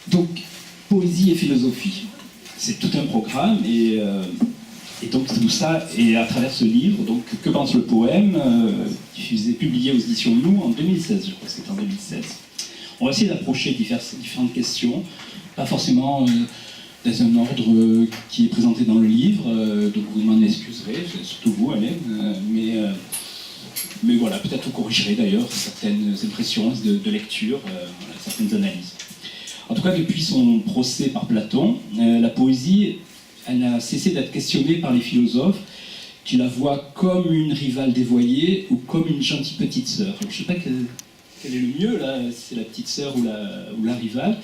Donc, poésie et philosophie, c'est tout un programme, et donc tout ça est à travers ce livre. Donc, Que pense le poème, qui est publié aux éditions Nous en 2016, je crois que c'était en 2016. On va essayer d'approcher différentes questions, pas forcément dans un ordre qui est présenté dans le livre, donc vous m'en excuserez, surtout vous, Hélène, mais voilà, peut-être vous corrigerez d'ailleurs certaines impressions de lecture, certaines analyses. En tout cas, depuis son procès par Platon, la poésie, elle a cessé d'être questionnée par les philosophes qui la voient comme une rivale dévoyée ou comme une gentille petite sœur. Alors, je ne sais pas quel est le mieux, là, c'est la petite sœur ou la rivale.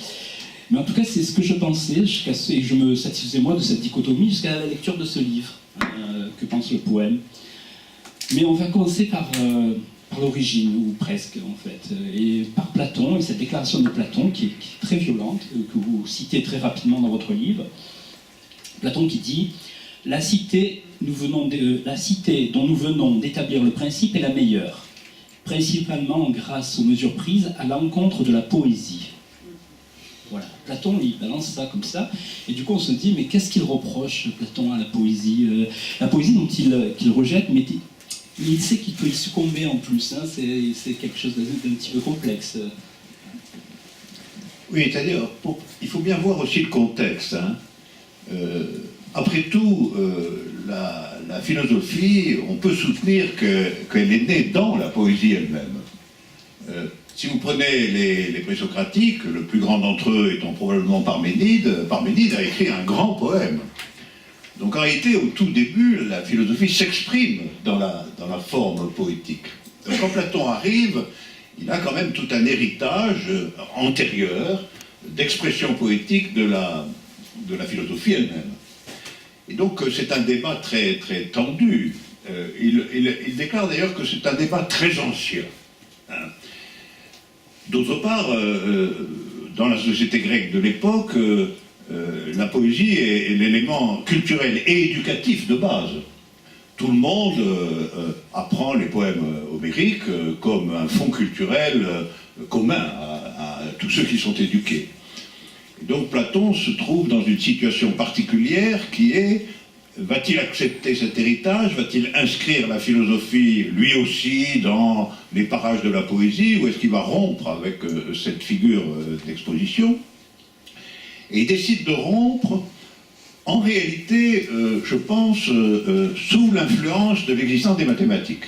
Mais en tout cas, c'est ce que je pensais, et je me satisfaisais moi de cette dichotomie jusqu'à la lecture de ce livre, Que pense le poème. Mais on va commencer par l'origine, ou presque en fait, et par Platon, et cette déclaration de Platon qui est très violente, que vous citez très rapidement dans votre livre. Platon qui dit « La cité dont nous venons d'établir le principe est la meilleure, principalement grâce aux mesures prises à l'encontre de la poésie. » Voilà, Platon, il balance ça comme ça, et du coup on se dit, mais qu'est-ce qu'il reproche, Platon, à la poésie dont qu'il rejette, mais il sait qu'il peut y succomber en plus, hein, c'est quelque chose d'un petit peu complexe. Oui, c'est-à-dire, il faut bien voir aussi le contexte. Hein. Après tout, la philosophie, on peut soutenir qu'elle est née dans la poésie elle-même. Si vous prenez les présocratiques, le plus grand d'entre eux étant probablement Parménide a écrit un grand poème. Donc en réalité, au tout début, la philosophie s'exprime dans la forme poétique. Donc, quand Platon arrive, il a quand même tout un héritage antérieur d'expression poétique de la philosophie elle-même. Et donc c'est un débat très, très tendu. Il déclare d'ailleurs que c'est un débat très ancien. Hein. D'autre part, dans la société grecque de l'époque, la poésie est l'élément culturel et éducatif de base. Tout le monde apprend les poèmes homériques comme un fonds culturel commun à tous ceux qui sont éduqués. Et donc Platon se trouve dans une situation particulière qui est: va-t-il accepter cet héritage? Va-t-il inscrire la philosophie, lui aussi, dans les parages de la poésie? Ou est-ce qu'il va rompre avec cette figure d'exposition? Et il décide de rompre, en réalité, je pense, sous l'influence de l'existence des mathématiques.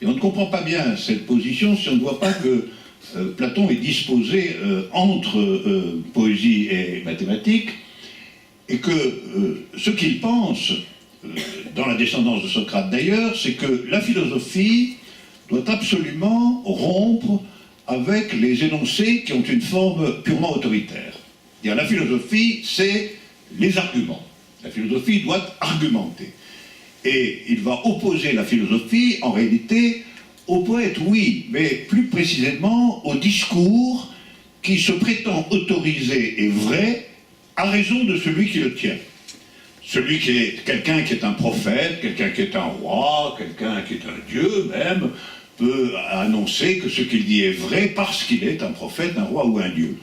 Et on ne comprend pas bien cette position si on ne voit pas que Platon est disposé entre poésie et mathématiques, et que ce qu'il pense, dans la descendance de Socrate d'ailleurs, c'est que la philosophie doit absolument rompre avec les énoncés qui ont une forme purement autoritaire. La philosophie, c'est les arguments. La philosophie doit argumenter. Et il va opposer la philosophie, en réalité, au poète, oui, mais plus précisément au discours qui se prétend autorisé et vrai à raison de celui qui le tient. Celui qui est quelqu'un qui est un prophète, quelqu'un qui est un roi, quelqu'un qui est un dieu même, peut annoncer que ce qu'il dit est vrai parce qu'il est un prophète, un roi ou un dieu.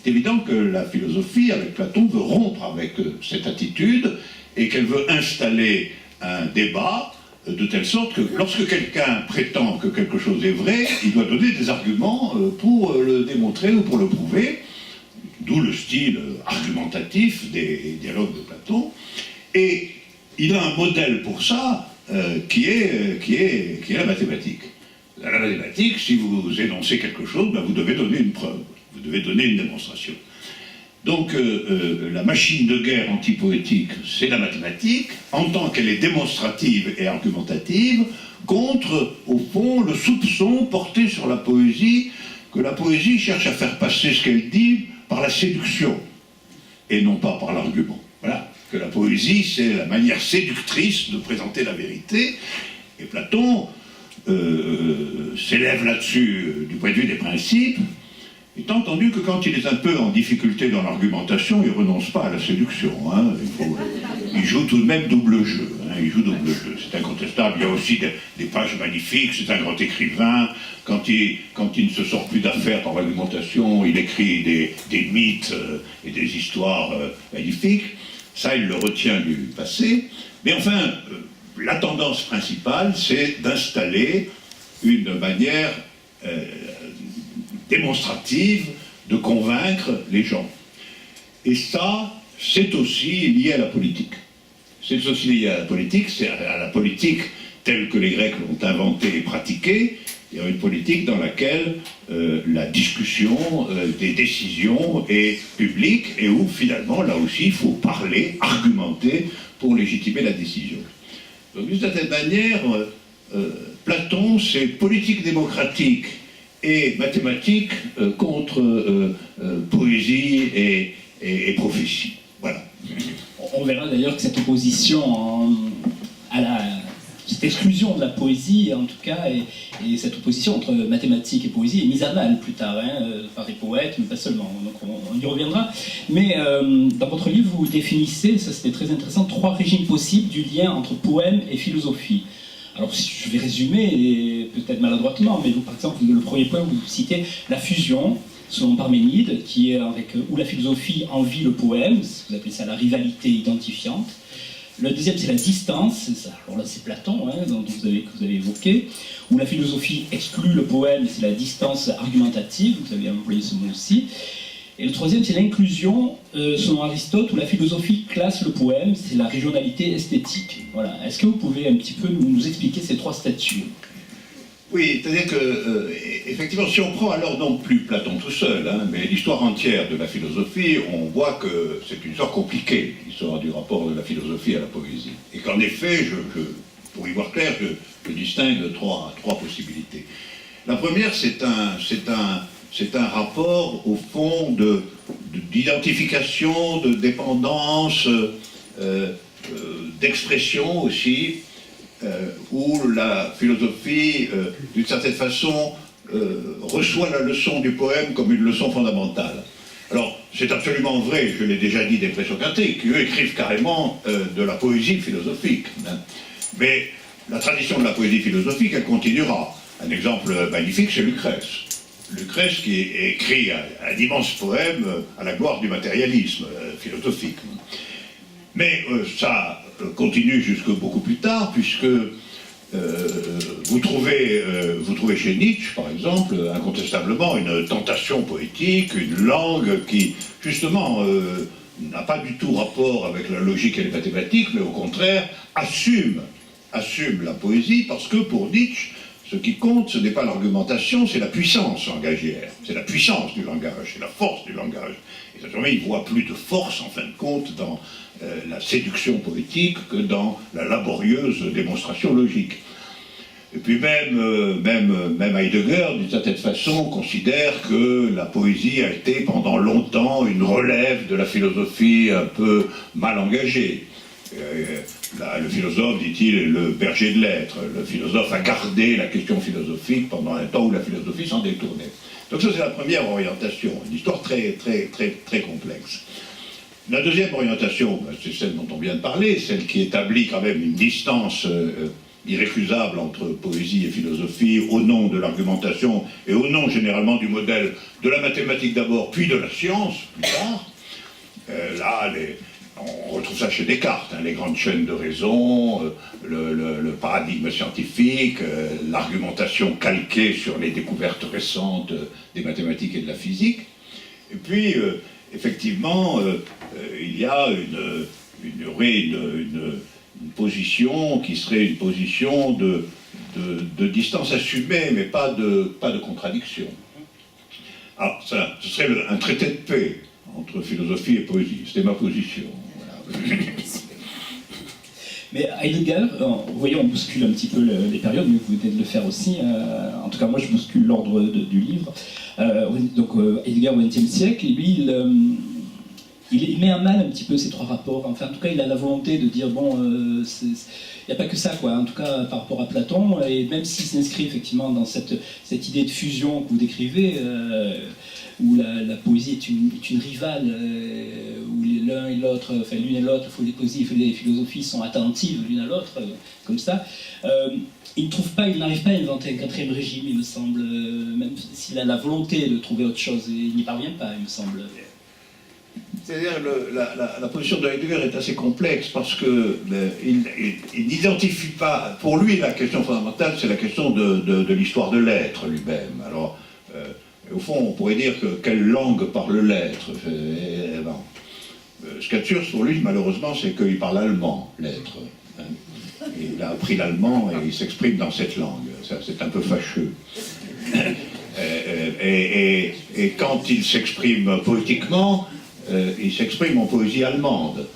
C'est évident que la philosophie, avec Platon, veut rompre avec cette attitude et qu'elle veut installer un débat de telle sorte que lorsque quelqu'un prétend que quelque chose est vrai, il doit donner des arguments pour le démontrer ou pour le prouver, d'où le style argumentatif des dialogues de Platon. Et il a un modèle pour ça qui est la mathématique. La mathématique, si vous énoncez quelque chose, ben vous devez donner une preuve, vous devez donner une démonstration. Donc la machine de guerre antipoétique, c'est la mathématique, en tant qu'elle est démonstrative et argumentative, contre, au fond, le soupçon porté sur la poésie, que la poésie cherche à faire passer ce qu'elle dit par la séduction, et non pas par l'argument. Voilà, que la poésie, c'est la manière séductrice de présenter la vérité, et Platon s'élève là-dessus du point de vue des principes, Étant entendu que quand il est un peu en difficulté dans l'argumentation, il ne renonce pas à la séduction. Hein. Il joue tout de même double jeu. Hein. Il joue double jeu, c'est incontestable. Il y a aussi des pages magnifiques, c'est un grand écrivain. Quand il ne se sort plus d'affaires par l'argumentation, il écrit des mythes et des histoires magnifiques. Ça, il le retient du passé. Mais enfin, la tendance principale, c'est d'installer une manière démonstrative de convaincre les gens. Et ça, c'est aussi lié à la politique. C'est aussi lié à la politique, c'est à la politique telle que les Grecs l'ont inventée et pratiquée, il y a une politique dans laquelle la discussion des décisions est publique et où finalement, là aussi, il faut parler, argumenter pour légitimer la décision. Donc d'une certaine manière, Platon, c'est politique démocratique et mathématiques contre poésie et prophétie. Voilà. On verra d'ailleurs que cette opposition cette exclusion de la poésie, en tout cas, et cette opposition entre mathématiques et poésie est mise à mal plus tard, hein, par les poètes, mais pas seulement. Donc on y reviendra. Mais dans votre livre, vous définissez, ça c'était très intéressant, 3 régimes possibles du lien entre poème et philosophie. Alors, je vais résumer, peut-être maladroitement, mais vous, par exemple, le premier point, vous citez la fusion, selon Parménide, qui est où la philosophie envie le poème, vous appelez ça la rivalité identifiante. Le deuxième, c'est la distance, alors là c'est Platon, hein, que vous avez évoqué, où la philosophie exclut le poème, c'est la distance argumentative, vous avez employé ce mot aussi. Et le troisième, c'est l'inclusion, selon Aristote, où la philosophie classe le poème, c'est la régionalité esthétique. Voilà. Est-ce que vous pouvez un petit peu nous expliquer ces 3 statuts? Oui, c'est-à-dire que, effectivement, si on prend alors non plus Platon tout seul, hein, mais l'histoire entière de la philosophie, on voit que c'est une histoire compliquée, l'histoire du rapport de la philosophie à la poésie. Et qu'en effet, pour y voir clair, je distingue trois possibilités. La première, c'est un rapport, au fond, d'identification, de dépendance, d'expression aussi, où la philosophie, d'une certaine façon, reçoit la leçon du poème comme une leçon fondamentale. Alors, c'est absolument vrai, je l'ai déjà dit des présocratiques, qui eux écrivent carrément de la poésie philosophique. Hein. Mais la tradition de la poésie philosophique, elle continuera. Un exemple magnifique, c'est Lucrèce. Lucrèce qui écrit un immense poème à la gloire du matérialisme philosophique. Mais ça continue jusque beaucoup plus tard, puisque vous trouvez chez Nietzsche, par exemple, incontestablement une tentation poétique, une langue qui, justement, n'a pas du tout rapport avec la logique et les mathématiques, mais au contraire, assume la poésie, parce que pour Nietzsche, ce qui compte, ce n'est pas l'argumentation, c'est la puissance langagière, c'est la puissance du langage, c'est la force du langage. Et naturellement, il voit plus de force, en fin de compte, dans la séduction poétique que dans la laborieuse démonstration logique. Et puis même Heidegger, d'une certaine façon, considère que la poésie a été pendant longtemps une relève de la philosophie un peu mal engagée. Le philosophe, dit-il, est le berger de l'être. Le philosophe a gardé la question philosophique pendant un temps où la philosophie s'en détournait. Donc ça, c'est la première orientation, une histoire très, très, très, très complexe. La deuxième orientation, c'est celle dont on vient de parler, celle qui établit quand même une distance irrécusable entre poésie et philosophie au nom de l'argumentation et au nom généralement du modèle de la mathématique d'abord, puis de la science plus tard. On retrouve ça chez Descartes, hein, les grandes chaînes de raison, le paradigme scientifique, l'argumentation calquée sur les découvertes récentes des mathématiques et de la physique. Et puis, effectivement, il y a une position qui serait une position de distance assumée, mais pas de contradiction. Alors, ça, ce serait un traité de paix entre philosophie et poésie. C'était ma position. Voilà. Mais Heidegger, vous voyez, on bouscule un petit peu les périodes, mais vous venez de le faire aussi. En tout cas, moi, je bouscule l'ordre du livre. Donc, Heidegger au XXe siècle, lui, il met à mal un petit peu ces trois rapports. Enfin, en tout cas, il a la volonté de dire, bon, il n'y a pas que ça, quoi. En tout cas, par rapport à Platon, et même s'il s'inscrit effectivement dans cette idée de fusion que vous décrivez, où la poésie est une rivale, où l'un et l'autre, enfin l'une et l'autre, les poésies et les philosophies sont attentives l'une à l'autre, comme ça. Il n'arrive pas à inventer un quatrième régime, il me semble, même s'il a la volonté de trouver autre chose, et il n'y parvient pas, il me semble. C'est-à-dire la position de Heidegger est assez complexe parce qu'il n'identifie pas, pour lui la question fondamentale c'est la question de l'histoire de l'être lui-même. Alors au fond on pourrait dire que quelle langue parle l'être, ce qu'il y a de sûr pour lui malheureusement c'est qu'il parle allemand, l'être. Il a appris l'allemand et il s'exprime dans cette langue, c'est un peu fâcheux. Et quand il s'exprime poétiquement, il s'exprime en poésie allemande.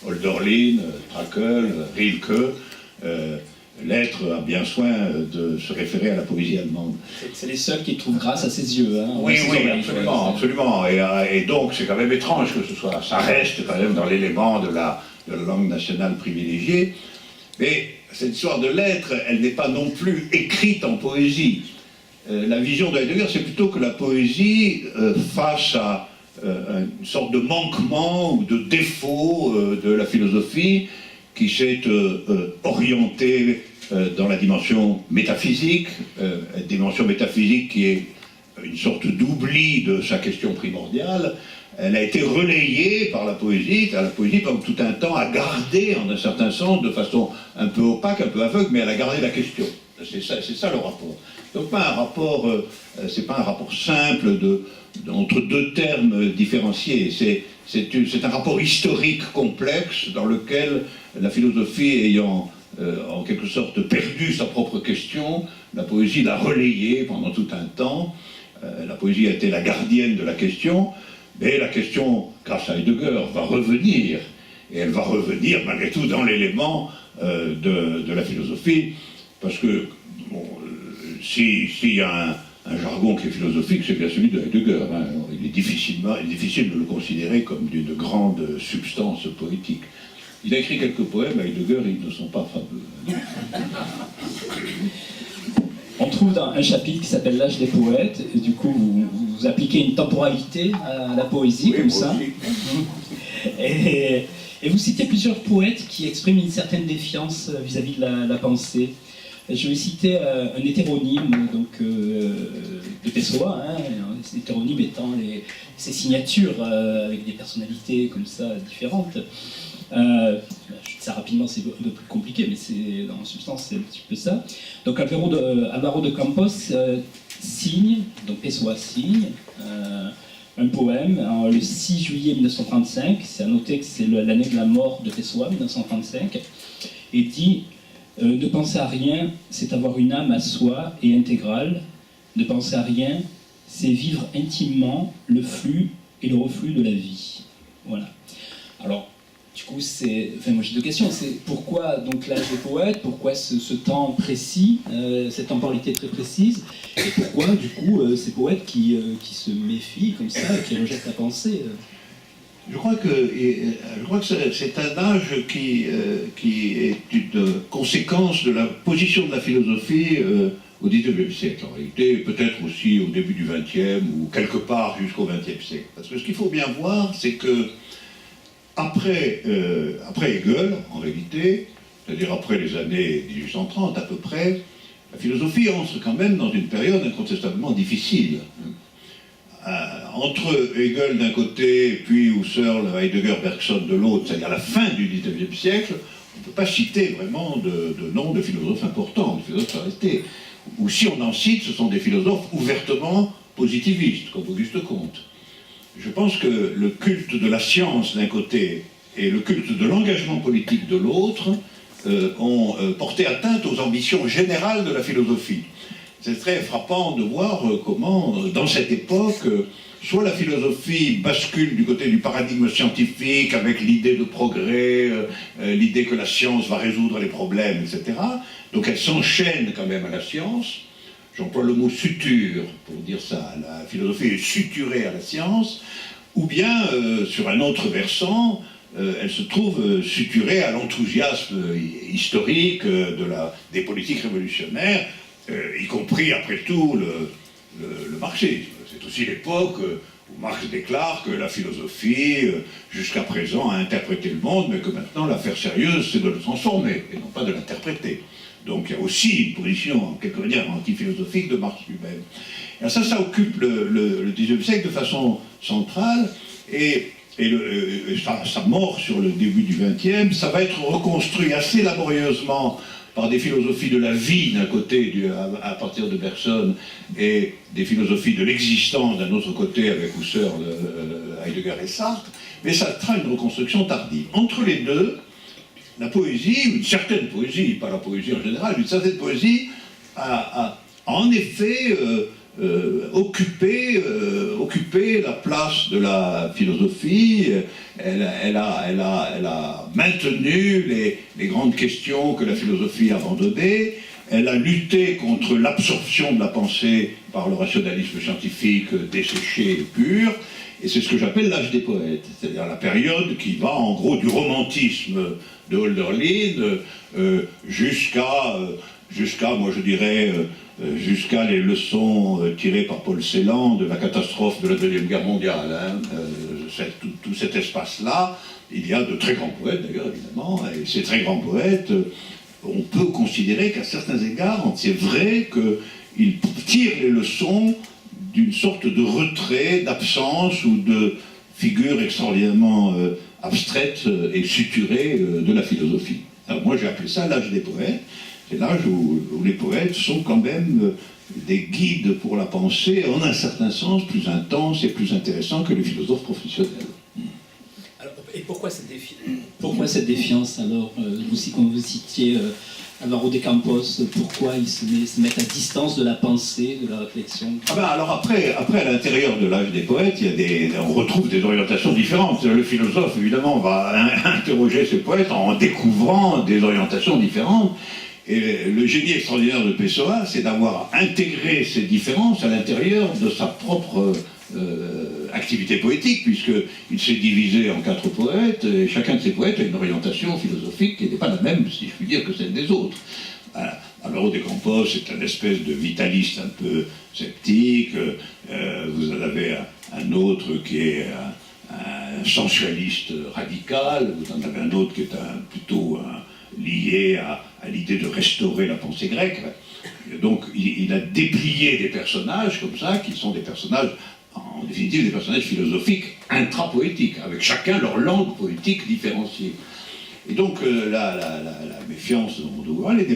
Hölderlin, Trakl, Rilke, l'être a bien soin de se référer à la poésie allemande. C'est les seuls qui trouvent grâce à ses yeux. Hein, oui, absolument, absolument. Et donc c'est quand même étrange que ce soit, ça reste quand même dans l'élément de la langue nationale privilégiée. Mais cette histoire de l'être, elle n'est pas non plus écrite en poésie. La vision de Heidegger, c'est plutôt que la poésie, face à une sorte de manquement ou de défaut de la philosophie qui s'est orientée dans la dimension métaphysique qui est une sorte d'oubli de sa question primordiale, elle a été relayée par la poésie, car la poésie, pendant tout un temps, a gardé, en un certain sens, de façon un peu opaque, un peu aveugle, mais elle a gardé la question. C'est ça le rapport. Donc c'est pas un rapport simple entre deux termes différenciés. C'est un rapport historique complexe dans lequel la philosophie ayant en quelque sorte perdu sa propre question, la poésie l'a relayée pendant tout un temps. La poésie a été la gardienne de la question, mais la question, grâce à Heidegger, va revenir. Et elle va revenir malgré tout dans l'élément de la philosophie, parce que bon, s'il y a un jargon qui est philosophique, c'est bien celui de Heidegger. Hein. Il est difficile de le considérer comme d'une grande substance poétique. Il a écrit quelques poèmes, Heidegger, ils ne sont pas fameux. On trouve dans un chapitre qui s'appelle L'âge des poètes, et du coup vous appliquez une temporalité à la poésie, oui, comme ça. Et vous citez plusieurs poètes qui expriment une certaine défiance vis-à-vis de la pensée. Je vais citer un hétéronyme donc, de Pessoa, hein, un hétéronyme étant ses signatures avec des personnalités comme ça différentes. Je dis ça rapidement, c'est un peu plus compliqué, mais dans la substance c'est un petit peu ça. Donc Álvaro de Campos signe, donc Pessoa signe un poème le 6 juillet 1935, c'est à noter que c'est l'année de la mort de Pessoa, 1935, et dit ne penser à rien, c'est avoir une âme à soi et intégrale. Ne penser à rien, c'est vivre intimement le flux et le reflux de la vie. Voilà. Alors, du coup, moi j'ai deux questions. C'est pourquoi donc l'âge des poètes, pourquoi ce temps précis, cette temporalité très précise, et pourquoi du coup ces poètes qui se méfient comme ça, qui rejettent la pensée Je crois que c'est un âge qui est une conséquence de la position de la philosophie au XIXe siècle, en réalité, peut-être aussi au début du XXe, ou quelque part jusqu'au XXe siècle. Parce que ce qu'il faut bien voir, c'est que après Hegel, en réalité, c'est-à-dire après les années 1830 à peu près, la philosophie entre quand même dans une période incontestablement difficile. Entre Hegel d'un côté, puis Husserl, Heidegger, Bergson de l'autre, c'est-à-dire la fin du XIXe siècle, on ne peut pas citer vraiment de noms de philosophes importants, de philosophes arrêtés. Ou si on en cite, ce sont des philosophes ouvertement positivistes, comme Auguste Comte. Je pense que le culte de la science d'un côté et le culte de l'engagement politique de l'autre ont porté atteinte aux ambitions générales de la philosophie. C'est très frappant de voir comment, dans cette époque, soit la philosophie bascule du côté du paradigme scientifique avec l'idée de progrès, l'idée que la science va résoudre les problèmes, etc. Donc elle s'enchaîne quand même à la science. J'emploie le mot suture pour dire ça. La philosophie est suturée à la science. ou bien, sur un autre versant, elle se trouve suturée à l'enthousiasme historique des politiques révolutionnaires, y compris, après tout, le marxisme. C'est aussi l'époque où Marx déclare que la philosophie, jusqu'à présent, a interprété le monde, mais que maintenant, l'affaire sérieuse, c'est de le transformer, et non pas de l'interpréter. Donc il y a aussi une position, en quelque manière, anti-philosophique de Marx lui-même. Et ça occupe le XIXe siècle de façon centrale, et sa mort sur le début du XXe, ça va être reconstruit assez laborieusement par des philosophies de la vie d'un côté, à partir de Bergson, et des philosophies de l'existence d'un autre côté, avec Husserl, Heidegger et Sartre, mais ça sera une reconstruction tardive. Entre les deux, la poésie, une certaine poésie, pas la poésie en général, une certaine poésie a en effet occupé la place de la philosophie. Elle a maintenu les grandes questions que la philosophie a abandonnées. Elle a lutté contre l'absorption de la pensée par le rationalisme scientifique desséché et pur. Et c'est ce que j'appelle l'âge des poètes, c'est-à-dire la période qui va en gros du romantisme de Hölderlin jusqu'à, moi je dirais, jusqu'à les leçons tirées par Paul Celan de la catastrophe de la Deuxième Guerre mondiale. Tout cet espace-là, il y a de très grands poètes d'ailleurs, évidemment, et ces très grands poètes, on peut considérer qu'à certains égards, c'est vrai qu'ils tirent les leçons d'une sorte de retrait, d'absence ou de figure extraordinairement abstraite et suturée de la philosophie. Alors moi j'ai appelé ça l'âge des poètes. C'est l'âge où les poètes sont quand même des guides pour la pensée, en un certain sens plus intenses et plus intéressants que les philosophes professionnels. Alors, et pourquoi cette défiance alors aussi, quand vous citiez Álvaro de Campos, pourquoi ils se mettent à distance de la pensée, de la réflexion? Alors après, à l'intérieur de l'âge des poètes, on retrouve des orientations différentes. Le philosophe, évidemment, va interroger ses poètes en découvrant des orientations différentes. Et le génie extraordinaire de Pessoa, c'est d'avoir intégré ces différences à l'intérieur de sa propre activité poétique, puisqu'il s'est divisé en 4 poètes, et chacun de ces poètes a une orientation philosophique qui n'est pas la même, si je puis dire, que celle des autres. Álvaro de Campos est un espèce de vitaliste un peu sceptique, vous en avez un autre qui est un sensualiste radical, vous en avez un autre qui est plutôt lié à l'idée de restaurer la pensée grecque. Donc il a déplié des personnages comme ça, qui sont des personnages, en définitive, des personnages philosophiques intrapoétiques, avec chacun leur langue poétique différenciée. Et donc la méfiance dont vous parlez n'est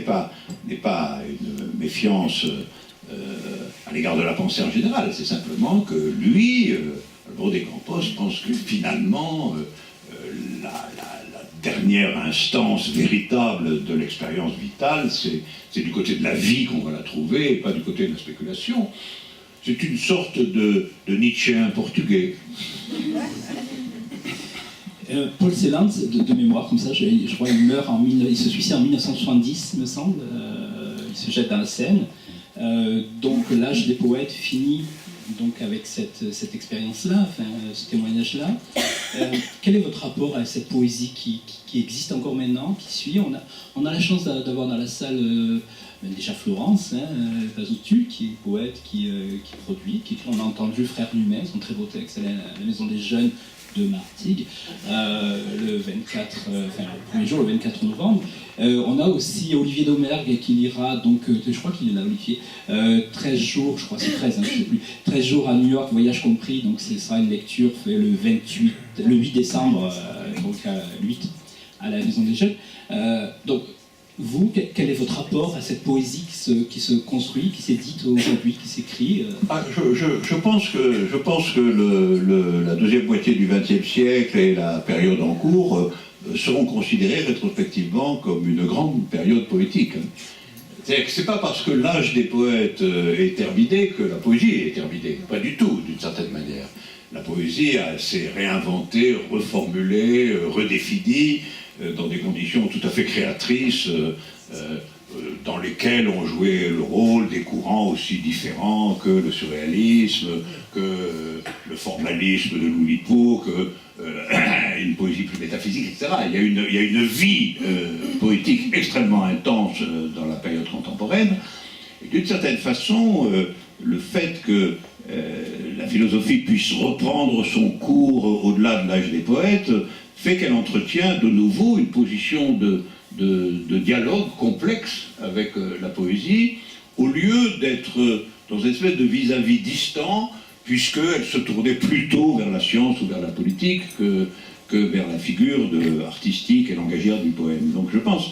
pas une méfiance à l'égard de la pensée en général, c'est simplement que lui, Álvaro de Campos, pense que finalement la dernière instance véritable de l'expérience vitale, c'est du côté de la vie qu'on va la trouver, et pas du côté de la spéculation. C'est une sorte de Nietzschéen portugais. Paul Celan, de mémoire, comme ça, je crois qu'il il se suicide en 1970, me semble. Il se jette dans la Seine. Donc l'âge des poètes finit donc avec cette expérience-là, enfin, ce témoignage-là. Quel est votre rapport à cette poésie qui existe encore maintenant, qui suit? On a la chance d'avoir dans la salle déjà Florence Pazotu, qui est poète, qui produit, qui écrit. On a entendu Frère Numet, son très beau texte à la Maison des Jeunes de Martigues, le premier jour, le 24 novembre. On a aussi Olivier Domergue qui lira, donc, je crois qu'il est là, Olivier, 13 jours, je crois c'est 13, je sais plus, 13 jours à New York, voyage compris, donc ce sera une lecture le 8 décembre, donc le 8 à la Maison des Jeunes. Donc, vous, quel est votre rapport à cette poésie qui se construit, qui s'édite aujourd'hui, qui s'écrit je pense que la deuxième moitié du XXe siècle et la période en cours seront considérées rétrospectivement comme une grande période poétique. C'est-à-dire que c'est pas parce que l'âge des poètes est terminé que la poésie est terminée. Pas du tout, d'une certaine manière. La poésie s'est réinventée, reformulée, redéfinie, dans des conditions tout à fait créatrices dans lesquels ont joué le rôle des courants aussi différents que le surréalisme, que le formalisme de l'Oulipo, que une poésie plus métaphysique, etc. Il y a une vie poétique extrêmement intense dans la période contemporaine. Et d'une certaine façon, le fait que la philosophie puisse reprendre son cours au-delà de l'âge des poètes fait qu'elle entretient de nouveau une position de dialogue complexe avec la poésie, au lieu d'être dans une espèce de vis-à-vis distant, puisqu'elle se tournait plutôt vers la science ou vers la politique que vers la figure artistique et langagière du poème. Donc je pense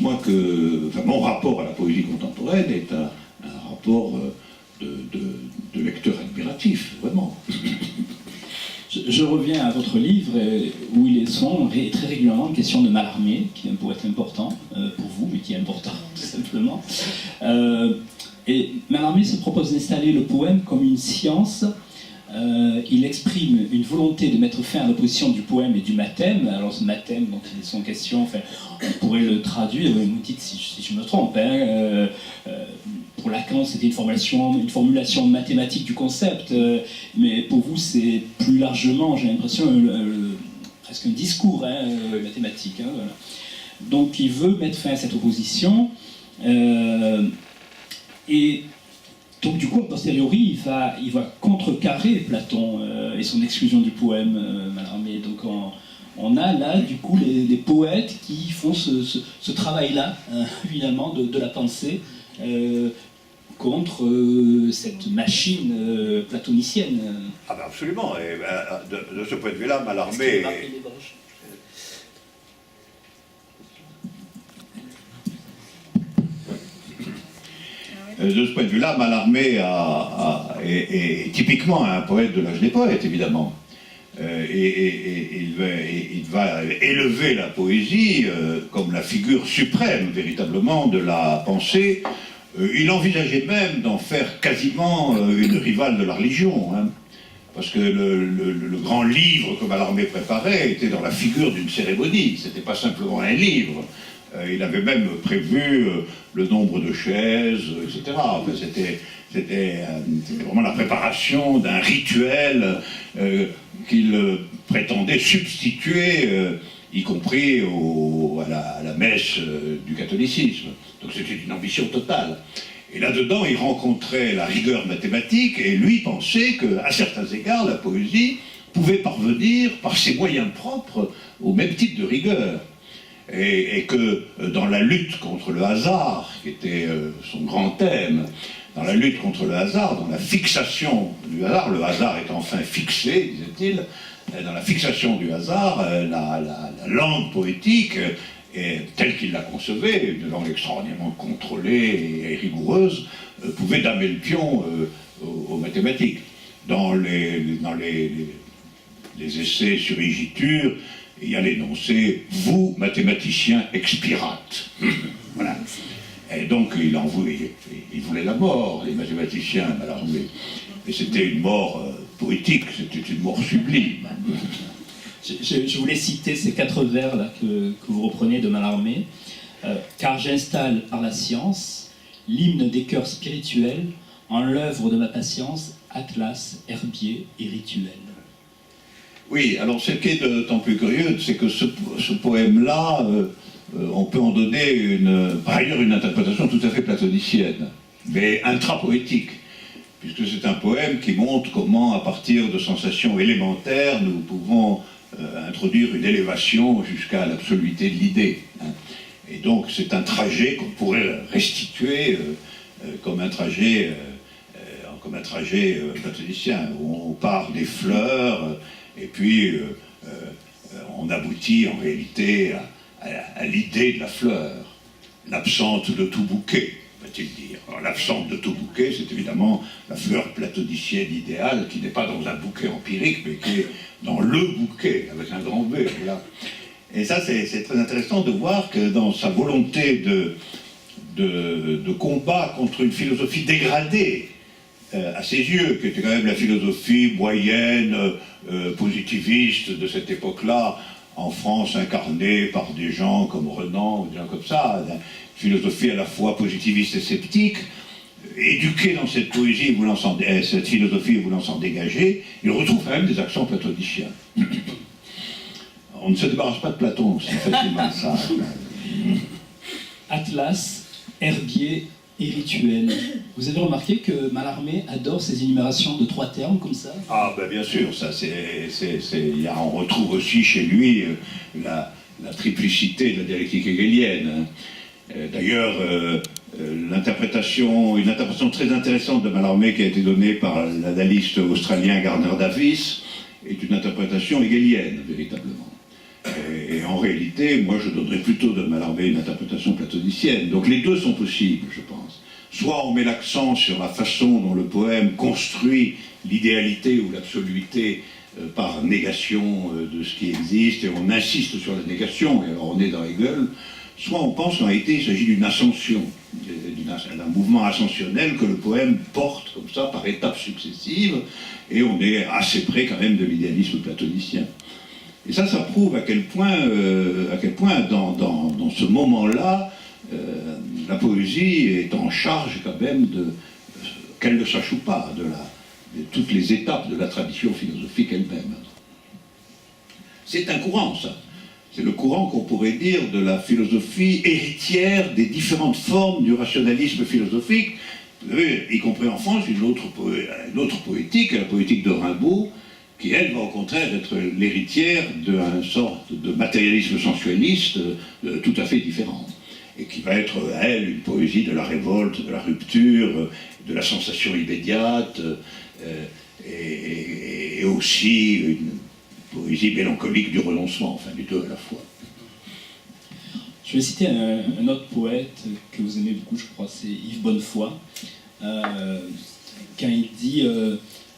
moi que mon rapport à la poésie contemporaine est un rapport de lecteur admiratif, vraiment. Je reviens à votre livre où il est souvent très régulièrement une question de Mallarmé, qui est un poète important pour vous, mais qui est important tout simplement. Et Mallarmé se propose d'installer le poème comme une science. Il exprime une volonté de mettre fin à l'opposition du poème et du mathème. Alors ce mathème dont il est son question, enfin, on pourrait le traduire, vous me dites si je me trompe, hein, pour Lacan c'était une formulation mathématique du concept, mais pour vous c'est plus largement, j'ai l'impression, presque un discours mathématique. Hein, voilà. Donc il veut mettre fin à cette opposition, et donc du coup, a posteriori, il va contrecarrer Platon et son exclusion du poème, Mallarmé. Donc on a là, du coup, les poètes qui font ce travail-là, finalement, de la pensée, contre cette machine platonicienne. Ah ben absolument. Et de ce point de vue-là, Mallarmé... De ce point de vue-là, Mallarmé est typiquement un poète de l'âge des poètes, évidemment. Il va élever la poésie comme la figure suprême, véritablement, de la pensée. Il envisageait même d'en faire quasiment une rivale de la religion, hein, parce que le grand livre que Mallarmé préparait était dans la figure d'une cérémonie, c'était pas simplement un livre. Il avait même prévu le nombre de chaises, etc. Enfin, c'était vraiment la préparation d'un rituel qu'il prétendait substituer, y compris à la messe du catholicisme. Donc c'était une ambition totale. Et là-dedans, il rencontrait la rigueur mathématique et lui pensait qu'à certains égards, la poésie pouvait parvenir par ses moyens propres au même type de rigueur. Et que dans la lutte contre le hasard, qui était son grand thème, dans la lutte contre le hasard, dans la fixation du hasard, le hasard est enfin fixé, disait-il, dans la fixation du hasard, la langue poétique, telle qu'il la concevait, une langue extraordinairement contrôlée et rigoureuse, pouvait damer le pion aux mathématiques. Dans les essais sur Igitur, il y a l'énoncé « Vous, mathématiciens, expirate ». Voilà. Et donc, il voulait la mort, les mathématiciens, Mallarmé. Mais c'était une mort poétique, c'était une mort sublime. Je voulais citer ces 4 vers là, que vous reprenez de Mallarmé. Car j'installe par la science l'hymne des cœurs spirituels en l'œuvre de ma patience, atlas, herbier et rituel. Oui, alors ce qui est d'autant plus curieux, c'est que ce poème-là, on peut en donner par ailleurs une interprétation tout à fait platonicienne, mais intrapoétique, puisque c'est un poème qui montre comment, à partir de sensations élémentaires, nous pouvons introduire une élévation jusqu'à l'absoluité de l'idée. Hein. Et donc c'est un trajet qu'on pourrait restituer comme un trajet platonicien, où on part des fleurs, et puis on aboutit en réalité à l'idée de la fleur, l'absente de tout bouquet, va-t-il dire. L'absente de tout bouquet, c'est évidemment la fleur platonicienne idéale, qui n'est pas dans un bouquet empirique, mais qui est dans le bouquet, avec un grand B. Voilà. Et ça, c'est très intéressant de voir que dans sa volonté de combat contre une philosophie dégradée, à ses yeux, qui était quand même la philosophie moyenne, positiviste de cette époque-là, en France, incarnée par des gens comme Renan, des gens comme ça, une philosophie à la fois positiviste et sceptique, éduqué dans cette poésie, cette philosophie voulant s'en dégager, il retrouve quand même des accents platoniciens. On ne se débarrasse pas de Platon aussi facilement que ça. Atlas, herbier et rituel. Vous avez remarqué que Mallarmé adore ces énumérations de 3 termes comme ça? Ah ben bien sûr, ça on retrouve aussi chez lui la triplicité de la dialectique hegelienne. D'ailleurs, une interprétation très intéressante de Mallarmé qui a été donnée par l'analyste australien Gardner Davis est une interprétation hegelienne, véritablement. Et en réalité, moi je donnerais plutôt de Mallarmé une interprétation platonicienne. Donc les deux sont possibles, je pense. Soit on met l'accent sur la façon dont le poème construit l'idéalité ou l'absoluité par négation de ce qui existe, et on insiste sur la négation, et alors on est dans Hegel, soit on pense qu'en réalité il s'agit d'une ascension, d'un mouvement ascensionnel que le poème porte comme ça par étapes successives, et on est assez près quand même de l'idéalisme platonicien. Et ça prouve à quel point dans ce moment-là, la poésie est en charge quand même qu'elle ne sache ou pas, de toutes les étapes de la tradition philosophique elle-même. C'est un courant, ça. C'est le courant qu'on pourrait dire de la philosophie héritière des différentes formes du rationalisme philosophique. Vous avez, y compris en France, une autre poétique, la poétique de Rimbaud, qui, elle, va au contraire être l'héritière d'une sorte de matérialisme sensualiste tout à fait différent. Et qui va être, elle, une poésie de la révolte, de la rupture, de la sensation immédiate, et aussi une poésie mélancolique du renoncement, enfin du deux à la fois. Je vais citer un autre poète que vous aimez beaucoup, je crois, c'est Yves Bonnefoy, quand il dit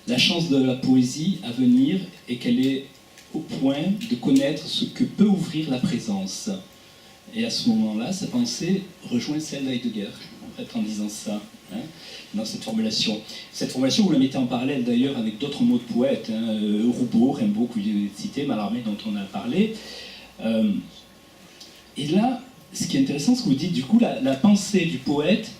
la chance de la poésie à venir est qu'elle est au point de connaître ce que peut ouvrir la présence. Et à ce moment-là, sa pensée rejoint celle d'Heidegger, en fait, en disant ça, hein, dans cette formulation. Cette formulation, vous la mettez en parallèle d'ailleurs avec d'autres mots de poètes, hein, Roubaud, Rimbaud, que vous avez cité, Mallarmé, dont on a parlé. Et là, ce qui est intéressant, c'est que vous dites, du coup, la pensée du poète,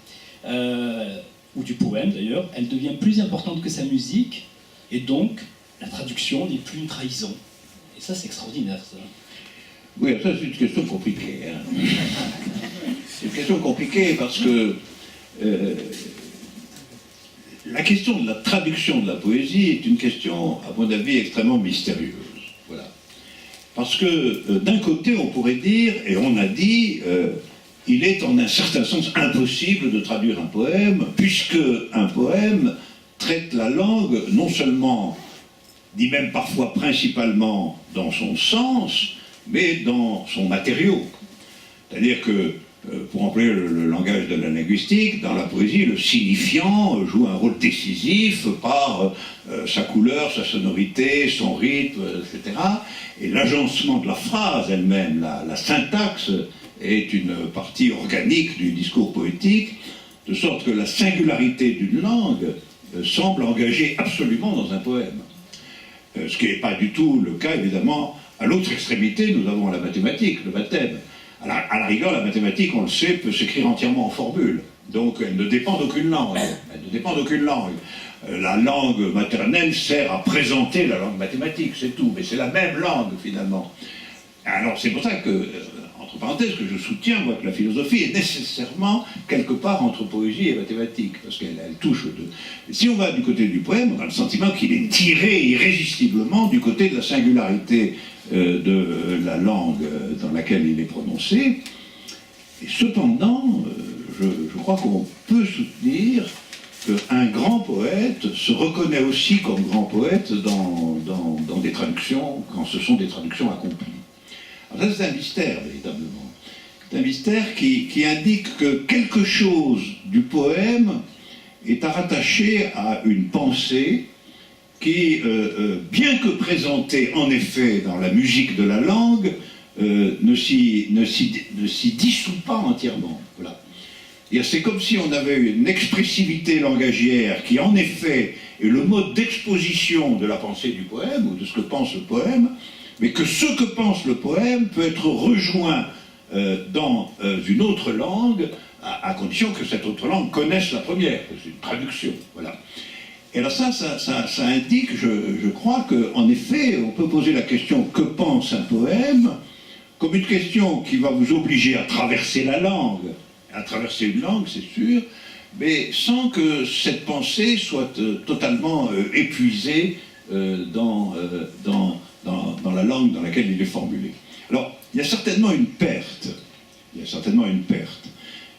ou du poème d'ailleurs, elle devient plus importante que sa musique, et donc la traduction n'est plus une trahison. Et ça, c'est extraordinaire, ça. Oui, ça c'est une question compliquée. Hein. C'est une question compliquée parce que la question de la traduction de la poésie est une question, à mon avis, extrêmement mystérieuse. Voilà. Parce que d'un côté, on pourrait dire, et on a dit, il est en un certain sens impossible de traduire un poème, puisque un poème traite la langue non seulement, dit même parfois principalement dans son sens, mais dans son matériau. C'est-à-dire que, pour employer le langage de la linguistique, dans la poésie, le signifiant joue un rôle décisif par sa couleur, sa sonorité, son rythme, etc. Et l'agencement de la phrase elle-même, la syntaxe, est une partie organique du discours poétique, de sorte que la singularité d'une langue semble engagée absolument dans un poème. Ce qui n'est pas du tout le cas, évidemment. À l'autre extrémité, nous avons la mathématique, le baptême. À la rigueur, la mathématique, on le sait, peut s'écrire entièrement en formule. Donc, elle ne dépend d'aucune langue. Elle ne dépend d'aucune langue. La langue maternelle sert à présenter la langue mathématique, c'est tout. Mais c'est la même langue, finalement. Alors, c'est pour ça que, entre parenthèses, que je soutiens, moi, que la philosophie est nécessairement quelque part entre poésie et mathématiques, parce qu'elle touche aux deux. Si on va du côté du poème, on a le sentiment qu'il est tiré irrésistiblement du côté de la singularité de la langue dans laquelle il est prononcé. Et cependant, je crois qu'on peut soutenir qu'un grand poète se reconnaît aussi comme grand poète dans des traductions, quand ce sont des traductions accomplies. Alors ça, c'est un mystère, véritablement. C'est un mystère qui indique que quelque chose du poème est à rattacher à une pensée qui, bien que présentée en effet dans la musique de la langue, ne s'y dissout pas entièrement. Voilà. C'est comme si on avait une expressivité langagière qui, en effet, est le mode d'exposition de la pensée du poème, ou de ce que pense le poème, mais que ce que pense le poème peut être rejoint dans une autre langue, à condition que cette autre langue connaisse la première, c'est une traduction, voilà. Et alors ça indique, je crois qu'en effet, on peut poser la question « que pense un poème ?» comme une question qui va vous obliger à traverser la langue, à traverser une langue, c'est sûr, mais sans que cette pensée soit totalement épuisée dans la langue dans laquelle il est formulé. Alors, il y a certainement une perte,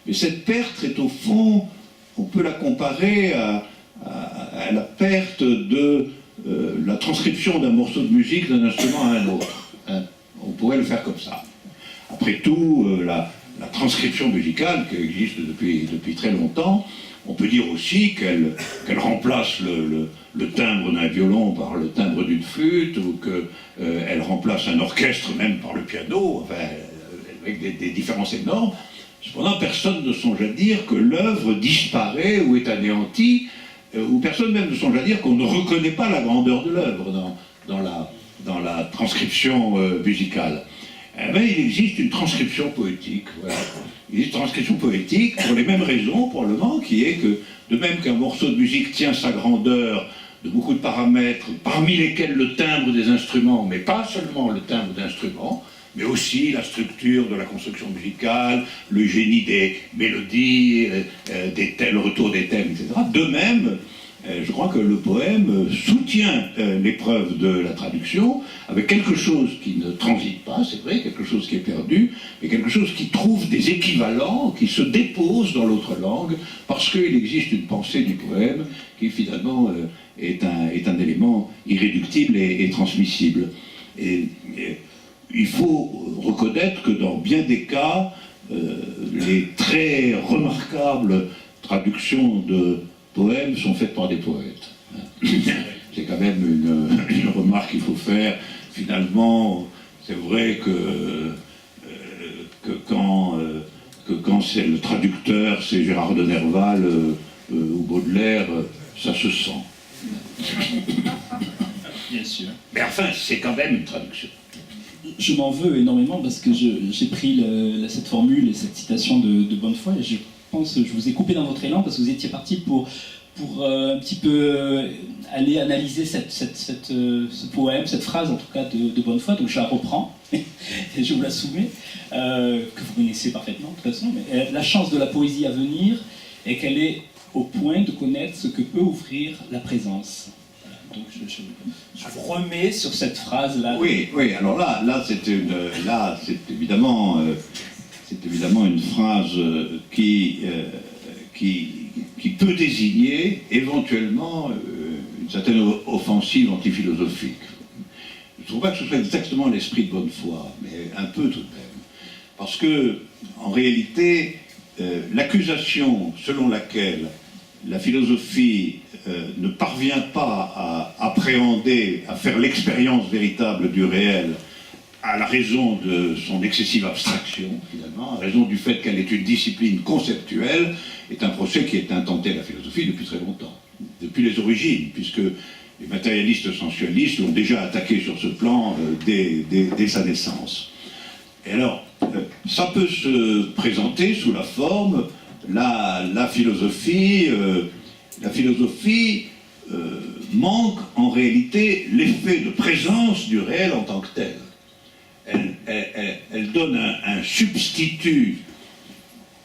mais cette perte est au fond, on peut la comparer à la perte de la transcription d'un morceau de musique d'un instrument à un autre. Hein. On pourrait le faire comme ça. Après tout, la transcription musicale qui existe depuis très longtemps, on peut dire aussi qu'elle remplace le timbre d'un violon par le timbre d'une flûte, ou qu'elle remplace un orchestre même par le piano, enfin, avec des différences énormes. Cependant, personne ne songe à dire que l'œuvre disparaît ou est anéantie, ou personne même ne songe à dire qu'on ne reconnaît pas la grandeur de l'œuvre dans la transcription musicale. Eh bien, il existe une transcription poétique, voilà. Il existe une transcription poétique pour les mêmes raisons, probablement, qui est que, de même qu'un morceau de musique tient sa grandeur de beaucoup de paramètres, parmi lesquels le timbre des instruments, mais pas seulement le timbre d'instruments, mais aussi la structure de la construction musicale, le génie des mélodies, le retour des thèmes, etc. De même, je crois que le poème soutient l'épreuve de la traduction avec quelque chose qui ne transite pas, c'est vrai, quelque chose qui est perdu, mais quelque chose qui trouve des équivalents, qui se dépose dans l'autre langue, parce qu'il existe une pensée du poème qui finalement est un élément irréductible et transmissible. Et il faut reconnaître que dans bien des cas, les très remarquables traductions de poèmes sont faites par des poètes. C'est quand même une remarque qu'il faut faire. Finalement, c'est vrai que quand c'est le traducteur, c'est Gérard de Nerval ou Baudelaire, ça se sent. Bien sûr. Mais enfin, c'est quand même une traduction. Je m'en veux énormément parce que j'ai pris cette formule et cette citation de Bonnefoy et je pense que je vous ai coupé dans votre élan parce que vous étiez parti pour un petit peu aller analyser ce poème, cette phrase en tout cas de Bonnefoy, donc je la reprends et je vous la soumets, que vous connaissez parfaitement de toute façon, mais la chance de la poésie à venir est qu'elle est au point de connaître ce que peut ouvrir la présence. Donc je vous remets sur cette phrase-là. Oui, alors là c'est évidemment une phrase qui peut désigner éventuellement une certaine offensive antiphilosophique. Je ne trouve pas que ce soit exactement l'esprit de Bonnefoy, mais un peu tout de même. Parce que, en réalité, l'accusation selon laquelle la philosophie ne parvient pas à appréhender, à faire l'expérience véritable du réel, à la raison de son excessive abstraction, finalement, à raison du fait qu'elle est une discipline conceptuelle, est un procès qui est intenté à la philosophie depuis très longtemps, depuis les origines, puisque les matérialistes sensualistes l'ont déjà attaqué sur ce plan dès sa naissance. Et alors, ça peut se présenter sous la forme, la philosophie manque en réalité l'effet de présence du réel en tant que tel. Elle donne un substitut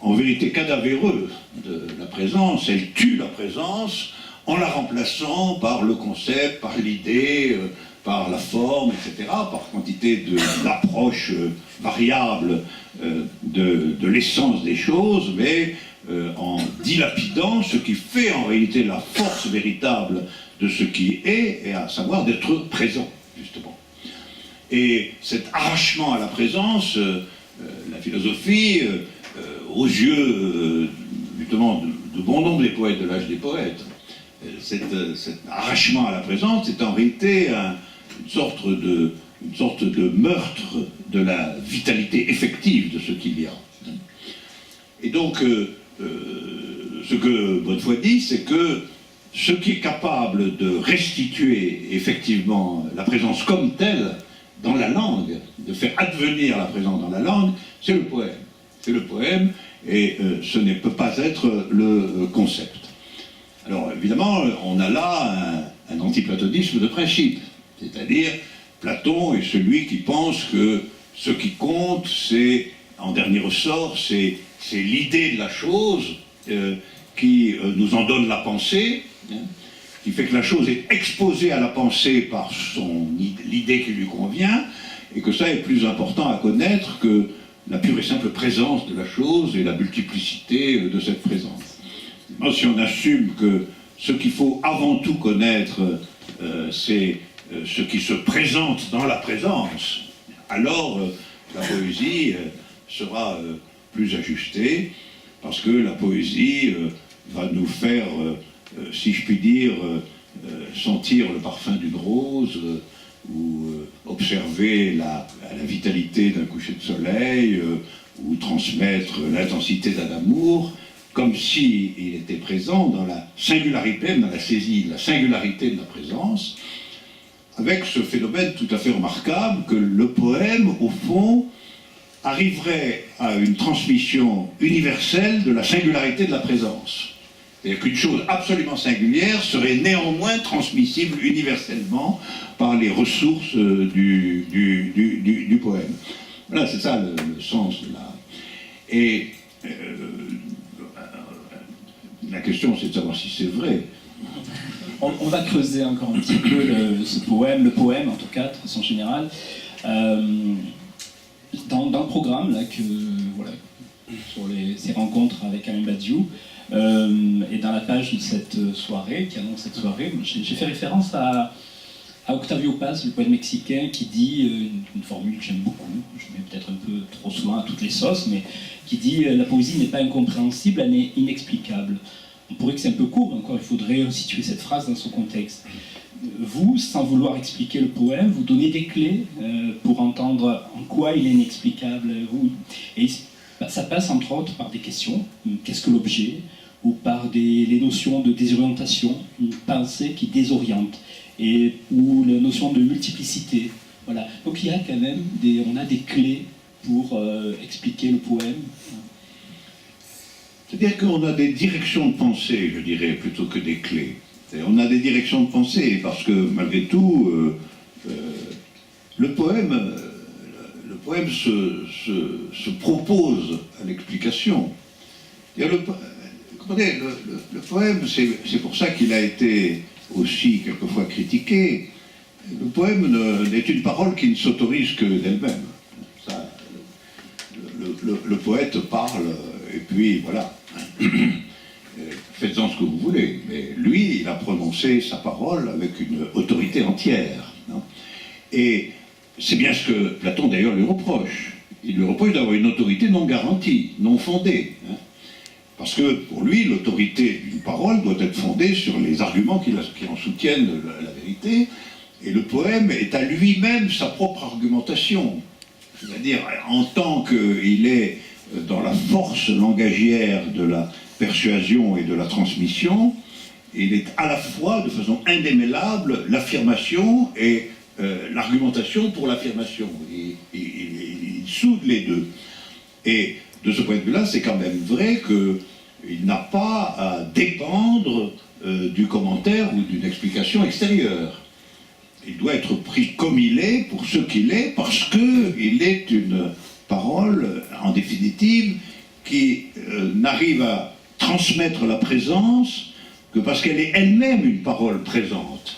en vérité cadavéreux de la présence, elle tue la présence en la remplaçant par le concept, par l'idée, par la forme, etc., par quantité d'approches variables de l'essence des choses, mais en dilapidant ce qui fait en réalité la force véritable de ce qui est, et à savoir d'être présent, justement. Et cet arrachement à la présence, la philosophie, aux yeux justement de bon nombre des poètes de l'âge des poètes, cet arrachement à la présence est en réalité une sorte de meurtre de la vitalité effective de ce qu'il y a. Et donc, ce que Bonnefoy dit, c'est que ce qui est capable de restituer effectivement la présence comme telle dans la langue, de faire advenir la présence dans la langue, c'est le poème. C'est le poème, et ce ne peut pas être le concept. Alors évidemment, on a là un antiplatonisme de principe, c'est-à-dire Platon est celui qui pense que ce qui compte, c'est, en dernier ressort, c'est l'idée de la chose qui nous en donne la pensée, hein, qui fait que la chose est exposée à la pensée par l'idée qui lui convient, et que ça est plus important à connaître que la pure et simple présence de la chose et la multiplicité de cette présence. Moi, si on assume que ce qu'il faut avant tout connaître, c'est ce qui se présente dans la présence, alors la poésie sera plus ajustée, parce que la poésie va nous faire, si je puis dire, sentir le parfum d'une rose, ou observer la vitalité d'un coucher de soleil, ou transmettre l'intensité d'un amour, comme s'il était présent dans la singularité, dans la saisie de la singularité de la présence, avec ce phénomène tout à fait remarquable que le poème, au fond, arriverait à une transmission universelle de la singularité de la présence. C'est-à-dire qu'une chose absolument singulière serait néanmoins transmissible universellement par les ressources du poème. Voilà, c'est ça le sens de la... Et la question, c'est de savoir si c'est vrai. On va creuser encore un petit peu ce poème, le poème en tout cas, de façon générale. Dans le programme, là, sur ces rencontres avec Alain Badiou, et dans la page de cette soirée, qui annonce cette soirée, j'ai fait référence à Octavio Paz, le poète mexicain, qui dit une formule que j'aime beaucoup, je mets peut-être un peu trop souvent à toutes les sauces, mais qui dit la poésie n'est pas incompréhensible, elle est inexplicable. On pourrait que c'est un peu court, encore il faudrait situer cette phrase dans son contexte. Vous, sans vouloir expliquer le poème, vous donnez des clés pour entendre en quoi il est inexplicable. Et ça passe entre autres par des questions, qu'est-ce que l'objet, ou par les notions de désorientation, une pensée qui désoriente, ou la notion de multiplicité. Voilà. Donc il y a quand même on a des clés pour expliquer le poème. C'est-à-dire qu'on a des directions de pensée, je dirais, plutôt que des clés. On a des directions de pensée, parce que malgré tout, le poème se propose à l'explication. Le poème, c'est pour ça qu'il a été aussi quelquefois critiqué. Le poème n'est une parole qui ne s'autorise que d'elle-même. Le poète parle, et puis voilà. Faites-en ce que vous voulez, mais lui, il a prononcé sa parole avec une autorité entière. Non ? Et c'est bien ce que Platon d'ailleurs lui reproche. Il lui reproche d'avoir une autorité non garantie, non fondée. Hein ? Parce que pour lui, l'autorité d'une parole doit être fondée sur les arguments qui en soutiennent la vérité, et le poème est à lui-même sa propre argumentation. C'est-à-dire, en tant qu'il est dans la force langagière de la persuasion et de la transmission, il est à la fois, de façon indémêlable, l'affirmation et l'argumentation pour l'affirmation. Il soude les deux. Et de ce point de vue-là, c'est quand même vrai qu'il n'a pas à dépendre du commentaire ou d'une explication extérieure. Il doit être pris comme il est, pour ce qu'il est, parce qu'il est une parole, en définitive, qui n'arrive à transmettre la présence que parce qu'elle est elle-même une parole présente.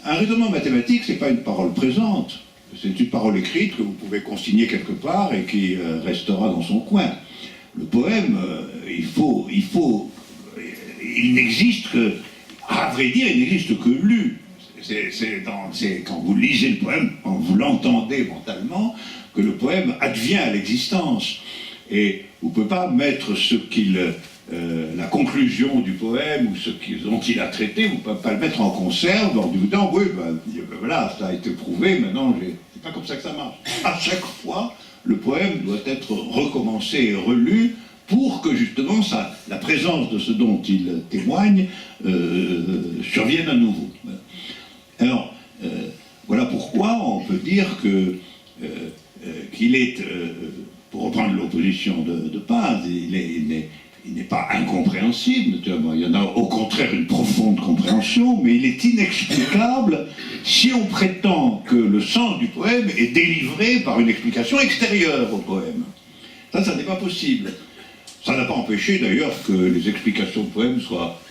Un raisonnement mathématique, c'est pas une parole présente, c'est une parole écrite que vous pouvez consigner quelque part et qui restera dans son coin. Le poème, il n'existe que, à vrai dire, il n'existe que lu. C'est quand vous lisez le poème, quand vous l'entendez mentalement, que le poème advient à l'existence. Et vous ne pouvez pas mettre la conclusion du poème ou ce dont il a traité, vous ne pouvez pas le mettre en conserve en disant oui, voilà, ça a été prouvé, maintenant, c'est pas comme ça que ça marche. À chaque fois, le poème doit être recommencé et relu pour que justement la présence de ce dont il témoigne survienne à nouveau. Voilà. Alors, voilà pourquoi on peut dire qu'il est, pour reprendre l'opposition de Paz, il n'est pas incompréhensible, naturellement. Il y en a au contraire une profonde compréhension, mais il est inexplicable si on prétend que le sens du poème est délivré par une explication extérieure au poème. Ça n'est pas possible. Ça n'a pas empêché d'ailleurs que les explications de poèmes soient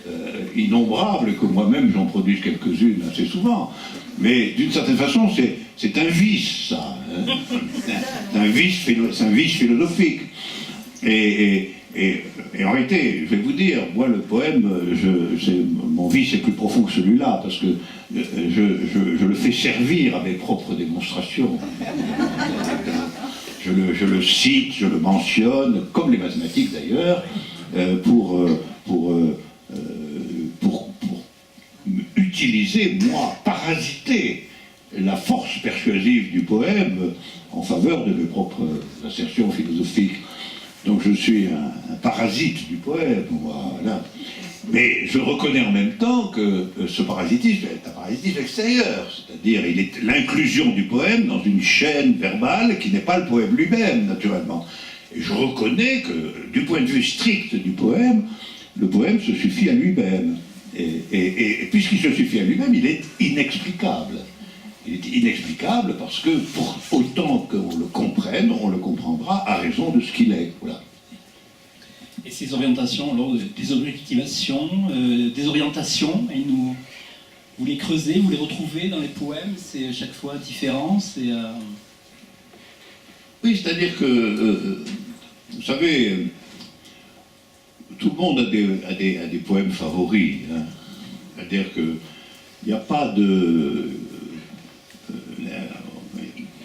innombrables et que moi-même j'en produise quelques-unes assez souvent. Mais d'une certaine façon, c'est un vice, ça. Hein. C'est un vice philosophique. Et en réalité, je vais vous dire, moi le poème, mon vice est plus profond que celui-là, parce que je le fais servir à mes propres démonstrations. Je le cite, je le mentionne, comme les mathématiques d'ailleurs, pour utiliser, moi, parasiter la force persuasive du poème en faveur de mes propres assertions philosophiques. Donc je suis un parasite du poème, voilà. Mais je reconnais en même temps que ce parasitisme est un parasitisme extérieur, c'est-à-dire il est l'inclusion du poème dans une chaîne verbale qui n'est pas le poème lui-même, naturellement. Et je reconnais que, du point de vue strict du poème, le poème se suffit à lui-même. Et puisqu'il se suffit à lui-même, il est inexplicable. Il est inexplicable parce que, pour autant qu'on le comprenne, on le comprendra à raison de ce qu'il est. Voilà. Et ces orientations, alors, des objectivations, des orientations, et vous les creusez, vous les retrouvez dans les poèmes, c'est chaque fois différent, c'est... Oui, c'est-à-dire que, vous savez, tout le monde a des poèmes favoris. Hein. C'est-à-dire qu'il n'y a pas de...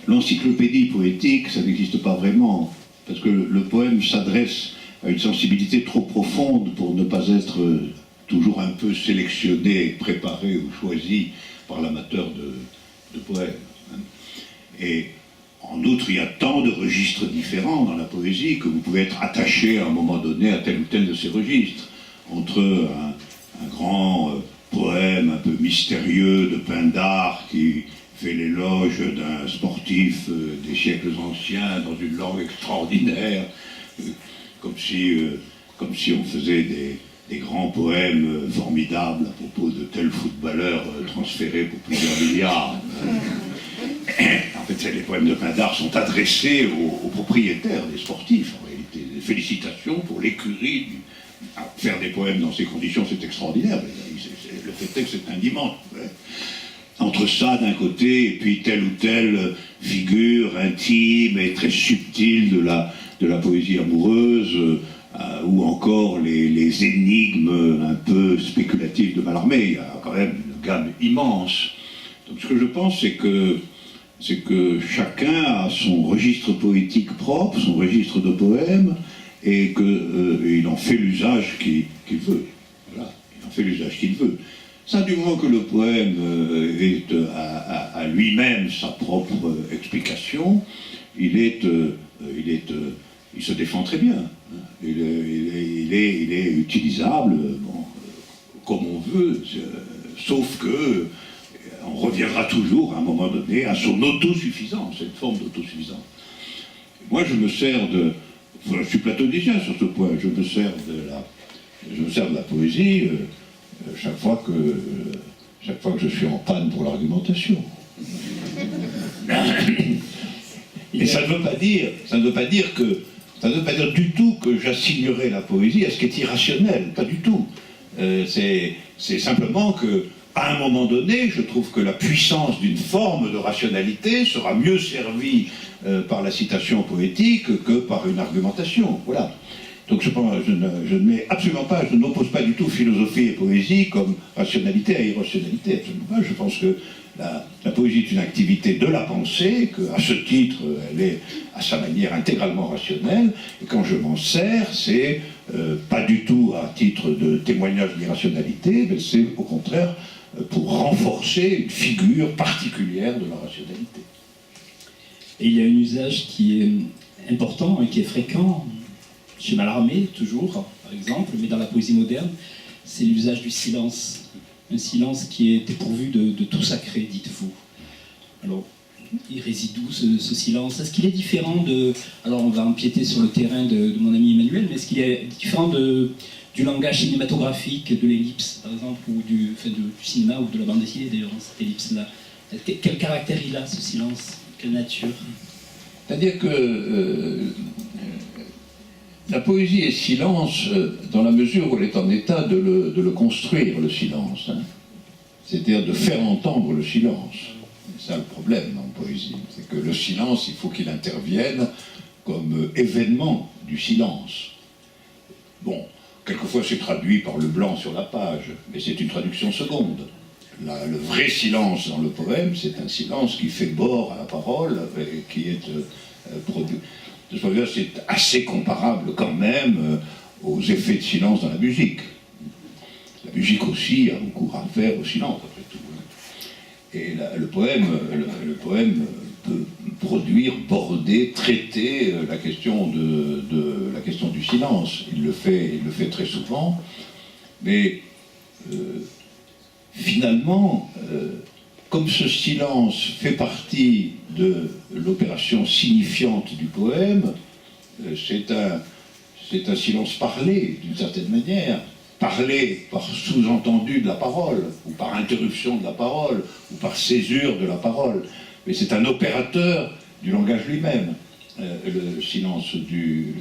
L'encyclopédie poétique, ça n'existe pas vraiment, parce que le poème s'adresse à une sensibilité trop profonde pour ne pas être toujours un peu sélectionné, préparé ou choisi par l'amateur de poèmes. Et en outre, il y a tant de registres différents dans la poésie que vous pouvez être attaché à un moment donné à tel ou tel de ces registres. Entre un grand poème un peu mystérieux de Pindare qui fait l'éloge d'un sportif des siècles anciens dans une langue extraordinaire, comme si on faisait des grands poèmes formidables à propos de tel footballeur transféré pour plusieurs milliards. En fait, les poèmes de Pindare sont adressés aux propriétaires des sportifs, en réalité. Des félicitations pour l'écurie. Faire des poèmes dans ces conditions, c'est extraordinaire. Le fait est que c'est un dimanche. Entre ça d'un côté, et puis telle ou telle figure intime et très subtile de la poésie amoureuse, ou encore les énigmes un peu spéculatives de Mallarmé, il y a quand même une gamme immense. Donc ce que je pense, c'est que chacun a son registre poétique propre, son registre de poèmes, et qu'il en fait l'usage qu'il veut. Voilà, il en fait l'usage qu'il veut. Ça, du moment que le poème est à lui-même sa propre explication, il se défend très bien. Il est utilisable, bon, comme on veut, sauf que on reviendra toujours à un moment donné à son autosuffisance, cette forme d'autosuffisance. Moi, je me sers je suis platonicien sur ce point, je me sers de la poésie chaque fois que je suis en panne pour l'argumentation. Et ça ne veut pas dire du tout que j'assignerai la poésie à ce qui est irrationnel, pas du tout. C'est simplement que, à un moment donné, je trouve que la puissance d'une forme de rationalité sera mieux servie par la citation poétique que par une argumentation. Voilà. Donc je ne mets absolument pas, je n'oppose pas du tout philosophie et poésie comme rationalité à irrationalité, absolument pas. Je pense que la poésie est une activité de la pensée, qu'à ce titre, elle est à sa manière intégralement rationnelle, et quand je m'en sers, c'est pas du tout à titre de témoignage d'irrationalité, mais c'est au contraire pour renforcer une figure particulière de la rationalité. Et il y a un usage qui est important et qui est fréquent, chez Mallarmé, toujours, par exemple, mais dans la poésie moderne, c'est l'usage du silence. Un silence qui est dépourvu de tout sacré, dites-vous. Alors, il réside où ce silence? Est-ce qu'il est différent de... Alors on va empiéter sur le terrain de mon ami Emmanuel, mais est-ce qu'il est différent du langage cinématographique, de l'ellipse par exemple, ou du cinéma ou de la bande dessinée d'ailleurs, cette ellipse-là? Quel caractère il a, ce silence? Quelle nature? C'est-à-dire que la poésie est silence dans la mesure où elle est en état de le construire, le silence. Hein. C'est-à-dire de faire entendre le silence. C'est ça le problème en poésie. C'est que le silence, il faut qu'il intervienne comme événement du silence. Bon, quelquefois c'est traduit par le blanc sur la page, mais c'est une traduction seconde. Le vrai silence dans le poème, c'est un silence qui fait bord à la parole, et qui est produit. De ce point de vue, c'est assez comparable quand même aux effets de silence dans la musique. La musique aussi a beaucoup à faire au silence, après tout. Et le poème peut produire, border, traiter la question du silence. Il le fait très souvent, mais finalement, comme ce silence fait partie de l'opération signifiante du poème, c'est un silence parlé, d'une certaine manière, parlé par sous-entendu de la parole, ou par interruption de la parole, ou par césure de la parole. Mais c'est un opérateur du langage lui-même, le silence du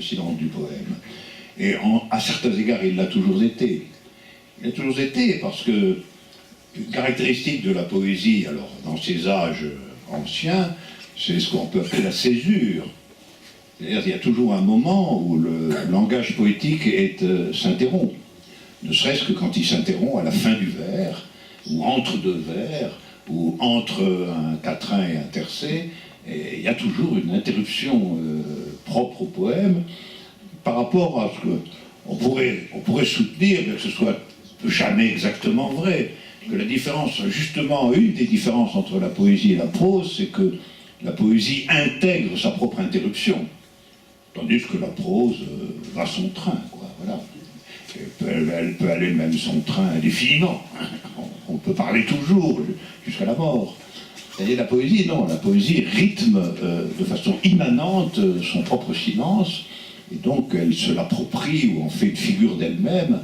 poème. Et à certains égards, il l'a toujours été. Il a toujours été parce que une caractéristique de la poésie, alors dans ces âges anciens, c'est ce qu'on peut appeler la césure. C'est-à-dire qu'il y a toujours un moment où le langage poétique s'interrompt. Ne serait-ce que quand il s'interrompt à la fin du vers, ou entre deux vers, ou entre un quatrain et un tercet, et il y a toujours une interruption propre au poème par rapport à ce qu'on pourrait soutenir, mais que ce soit jamais exactement vrai, que la différence, justement, une des différences entre la poésie et la prose, c'est que la poésie intègre sa propre interruption, tandis que la prose va son train, quoi, voilà. Elle peut aller même son train indéfiniment. On peut parler toujours jusqu'à la mort. C'est-à-dire la poésie, non, la poésie rythme de façon immanente son propre silence, et donc elle se l'approprie ou en fait une figure d'elle-même,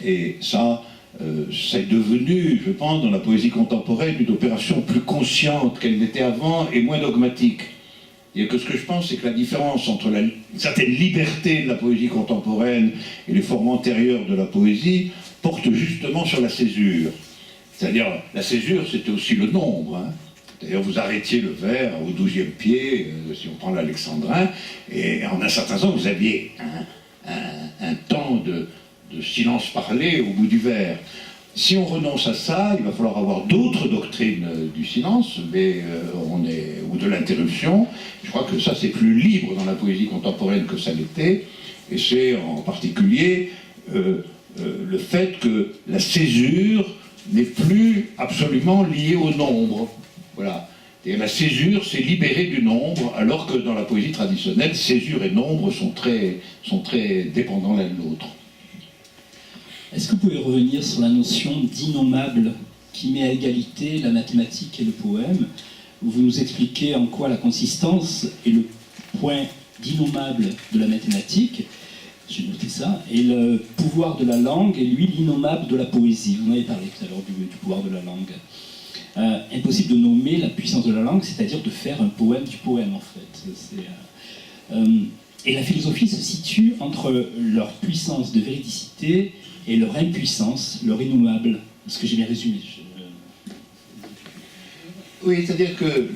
et ça, c'est devenu, je pense, dans la poésie contemporaine, une opération plus consciente qu'elle n'était avant et moins dogmatique. Et que ce que je pense, c'est que la différence entre une certaine liberté de la poésie contemporaine et les formes antérieures de la poésie porte justement sur la césure. C'est-à-dire, la césure, c'était aussi le nombre. Hein. D'ailleurs, vous arrêtiez le vers au 12e pied, si on prend l'alexandrin, et en un certain sens, vous aviez un temps de silence parlé au bout du vers. Si on renonce à ça, il va falloir avoir d'autres doctrines du silence, ou de l'interruption. Je crois que ça, c'est plus libre dans la poésie contemporaine que ça l'était, et c'est en particulier le fait que la césure n'est plus absolument liée au nombre. Voilà. Et la césure, c'est libéré du nombre, alors que dans la poésie traditionnelle, césure et nombre sont très dépendants l'un de l'autre. Est-ce que vous pouvez revenir sur la notion d'innommable qui met à égalité la mathématique et le poème? Vous nous expliquez en quoi la consistance est le point d'innommable de la mathématique, j'ai noté ça, et le pouvoir de la langue est lui l'innommable de la poésie. Vous en avez parlé tout à l'heure du pouvoir de la langue. Impossible de nommer la puissance de la langue, c'est-à-dire de faire un poème du poème en fait. Et la philosophie se situe entre leur puissance de véridicité et leur impuissance, leur innommable. Est-ce que j'ai bien résumé? Oui, c'est-à-dire que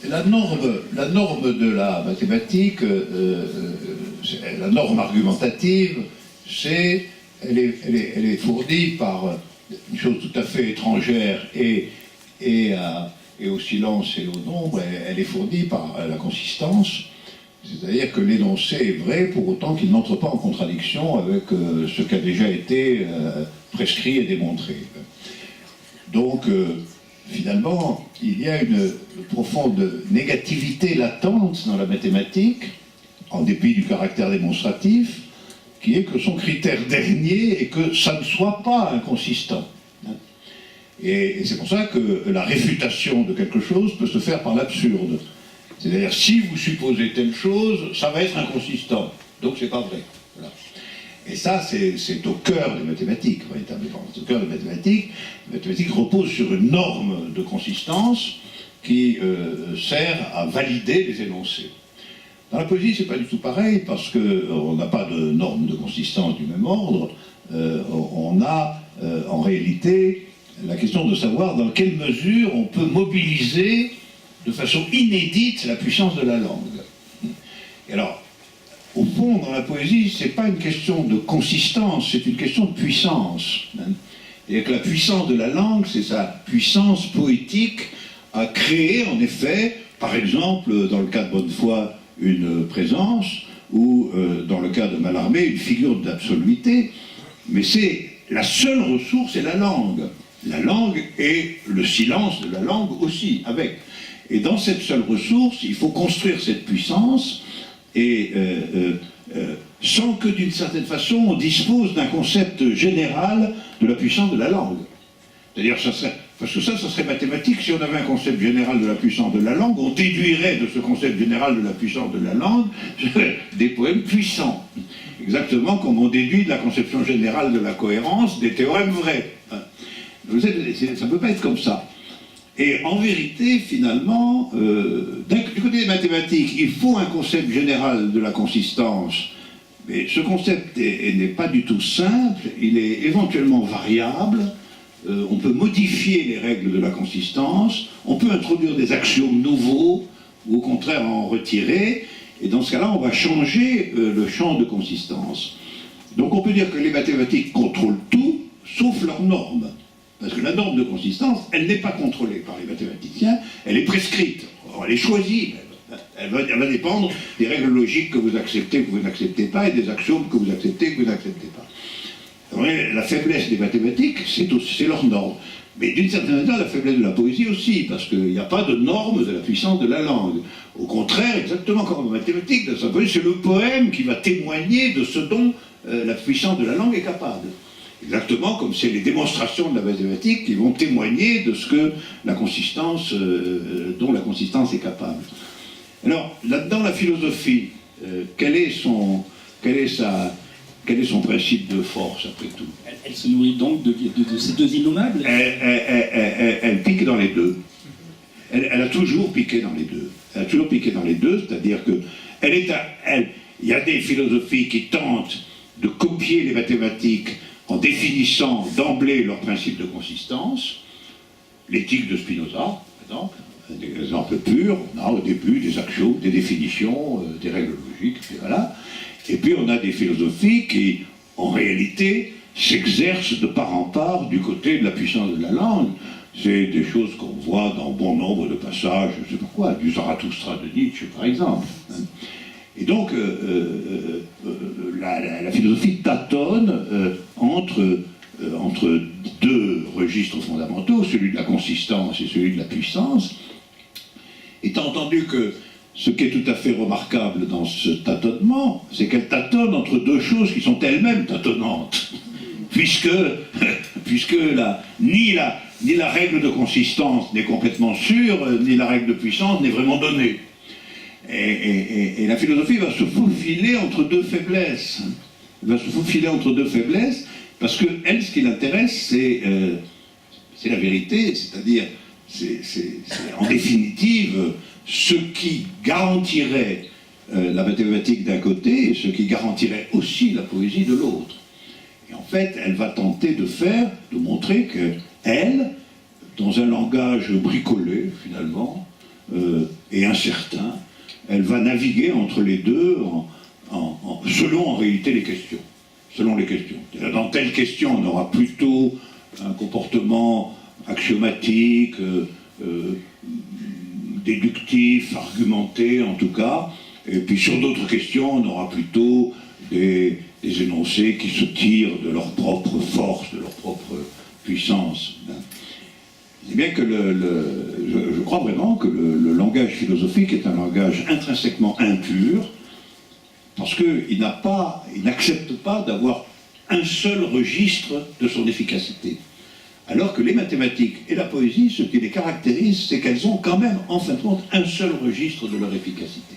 la norme de la mathématique, la norme argumentative, elle est fournie par une chose tout à fait étrangère et au silence et au nombre, elle est fournie par la consistance. C'est-à-dire que l'énoncé est vrai pour autant qu'il n'entre pas en contradiction avec ce qui a déjà été prescrit et démontré. Donc, finalement, il y a une profonde négativité latente dans la mathématique, en dépit du caractère démonstratif, qui est que son critère dernier est que ça ne soit pas inconsistant. Et c'est pour ça que la réfutation de quelque chose peut se faire par l'absurde. C'est-à-dire, si vous supposez telle chose, ça va être inconsistant. Donc c'est pas vrai. Voilà. Et ça, c'est au cœur des mathématiques, véritablement. C'est au cœur des mathématiques. Les mathématiques reposent sur une norme de consistance qui sert à valider les énoncés. Dans la poésie, c'est pas du tout pareil, parce qu'on n'a pas de norme de consistance du même ordre. On a, en réalité, la question de savoir dans quelle mesure on peut mobiliser de façon inédite la puissance de la langue. Et alors, au fond, dans la poésie, c'est pas une question de consistance, c'est une question de puissance. Et que la puissance de la langue, c'est sa puissance poétique à créer, en effet, par exemple, dans le cas de Bonnefoy, une présence, ou dans le cas de Mallarmé, une figure d'absoluité. Mais c'est la seule ressource, c'est la langue. La langue et le silence de la langue aussi, avec. Et dans cette seule ressource, il faut construire cette puissance, et sans que d'une certaine façon on dispose d'un concept général de la puissance de la langue. C'est-à-dire, parce que ça serait mathématique. Si on avait un concept général de la puissance de la langue, on déduirait de ce concept général de la puissance de la langue des poèmes puissants. Exactement comme on déduit de la conception générale de la cohérence des théorèmes vrais. Ça ne peut pas être comme ça. Et en vérité, finalement, du côté des mathématiques, il faut un concept général de la consistance, mais ce concept n'est pas du tout simple, il est éventuellement variable, on peut modifier les règles de la consistance, on peut introduire des axiomes nouveaux, ou au contraire en retirer, et dans ce cas-là, on va changer le champ de consistance. Donc on peut dire que les mathématiques contrôlent tout, sauf leurs normes. Parce que la norme de consistance, elle n'est pas contrôlée par les mathématiciens, elle est prescrite, elle est choisie même. Elle va dépendre des règles logiques que vous acceptez, que vous n'acceptez pas, et des axiomes que vous acceptez, que vous n'acceptez pas. La faiblesse des mathématiques, c'est leur norme. Mais d'une certaine manière, la faiblesse de la poésie aussi, parce qu'il n'y a pas de norme de la puissance de la langue. Au contraire, exactement comme en mathématiques, dans sa poésie, c'est le poème qui va témoigner de ce dont la puissance de la langue est capable. Exactement comme c'est les démonstrations de la mathématique qui vont témoigner de ce que la consistance, dont la consistance est capable. Alors, là-dedans, la philosophie, quel est son principe de force, après tout? Elle se nourrit donc de ces deux innommables. Elle pique dans les deux. Elle a toujours piqué dans les deux. Elle a toujours piqué dans les deux, c'est-à-dire que il y a des philosophies qui tentent de copier les mathématiques en définissant d'emblée leur principe de consistance. L'éthique de Spinoza, par exemple, des exemples purs. On a au début des axiomes, des définitions, des règles logiques, et voilà. Et puis on a des philosophies qui, en réalité, s'exercent de part en part du côté de la puissance de la langue. C'est des choses qu'on voit dans bon nombre de passages, je ne sais pas quoi, du Zarathustra de Nietzsche, par exemple. Et donc, la philosophie tâtonne entre deux registres fondamentaux, celui de la consistance et celui de la puissance, étant entendu que ce qui est tout à fait remarquable dans ce tâtonnement, c'est qu'elle tâtonne entre deux choses qui sont elles-mêmes tâtonnantes, puisque ni la règle de consistance n'est complètement sûre, ni la règle de puissance n'est vraiment donnée. Et la philosophie va se faufiler entre deux faiblesses. Elle va se faufiler entre deux faiblesses, parce que elle, ce qui l'intéresse, c'est la vérité, c'est-à-dire, c'est en définitive ce qui garantirait la mathématique d'un côté et ce qui garantirait aussi la poésie de l'autre. Et en fait, elle va tenter de montrer qu'elle, dans un langage bricolé, finalement, et incertain, elle va naviguer entre les deux selon en réalité les questions. Selon les questions. Dans telle question, on aura plutôt un comportement axiomatique, déductif, argumenté en tout cas, et puis sur d'autres questions, on aura plutôt des énoncés qui se tirent de leur propre force, de leur propre puissance. C'est bien que je crois vraiment que le langage philosophique est un langage intrinsèquement impur, parce qu'il n'accepte pas d'avoir un seul registre de son efficacité. Alors que les mathématiques et la poésie, ce qui les caractérise, c'est qu'elles ont quand même, en fin de compte, un seul registre de leur efficacité.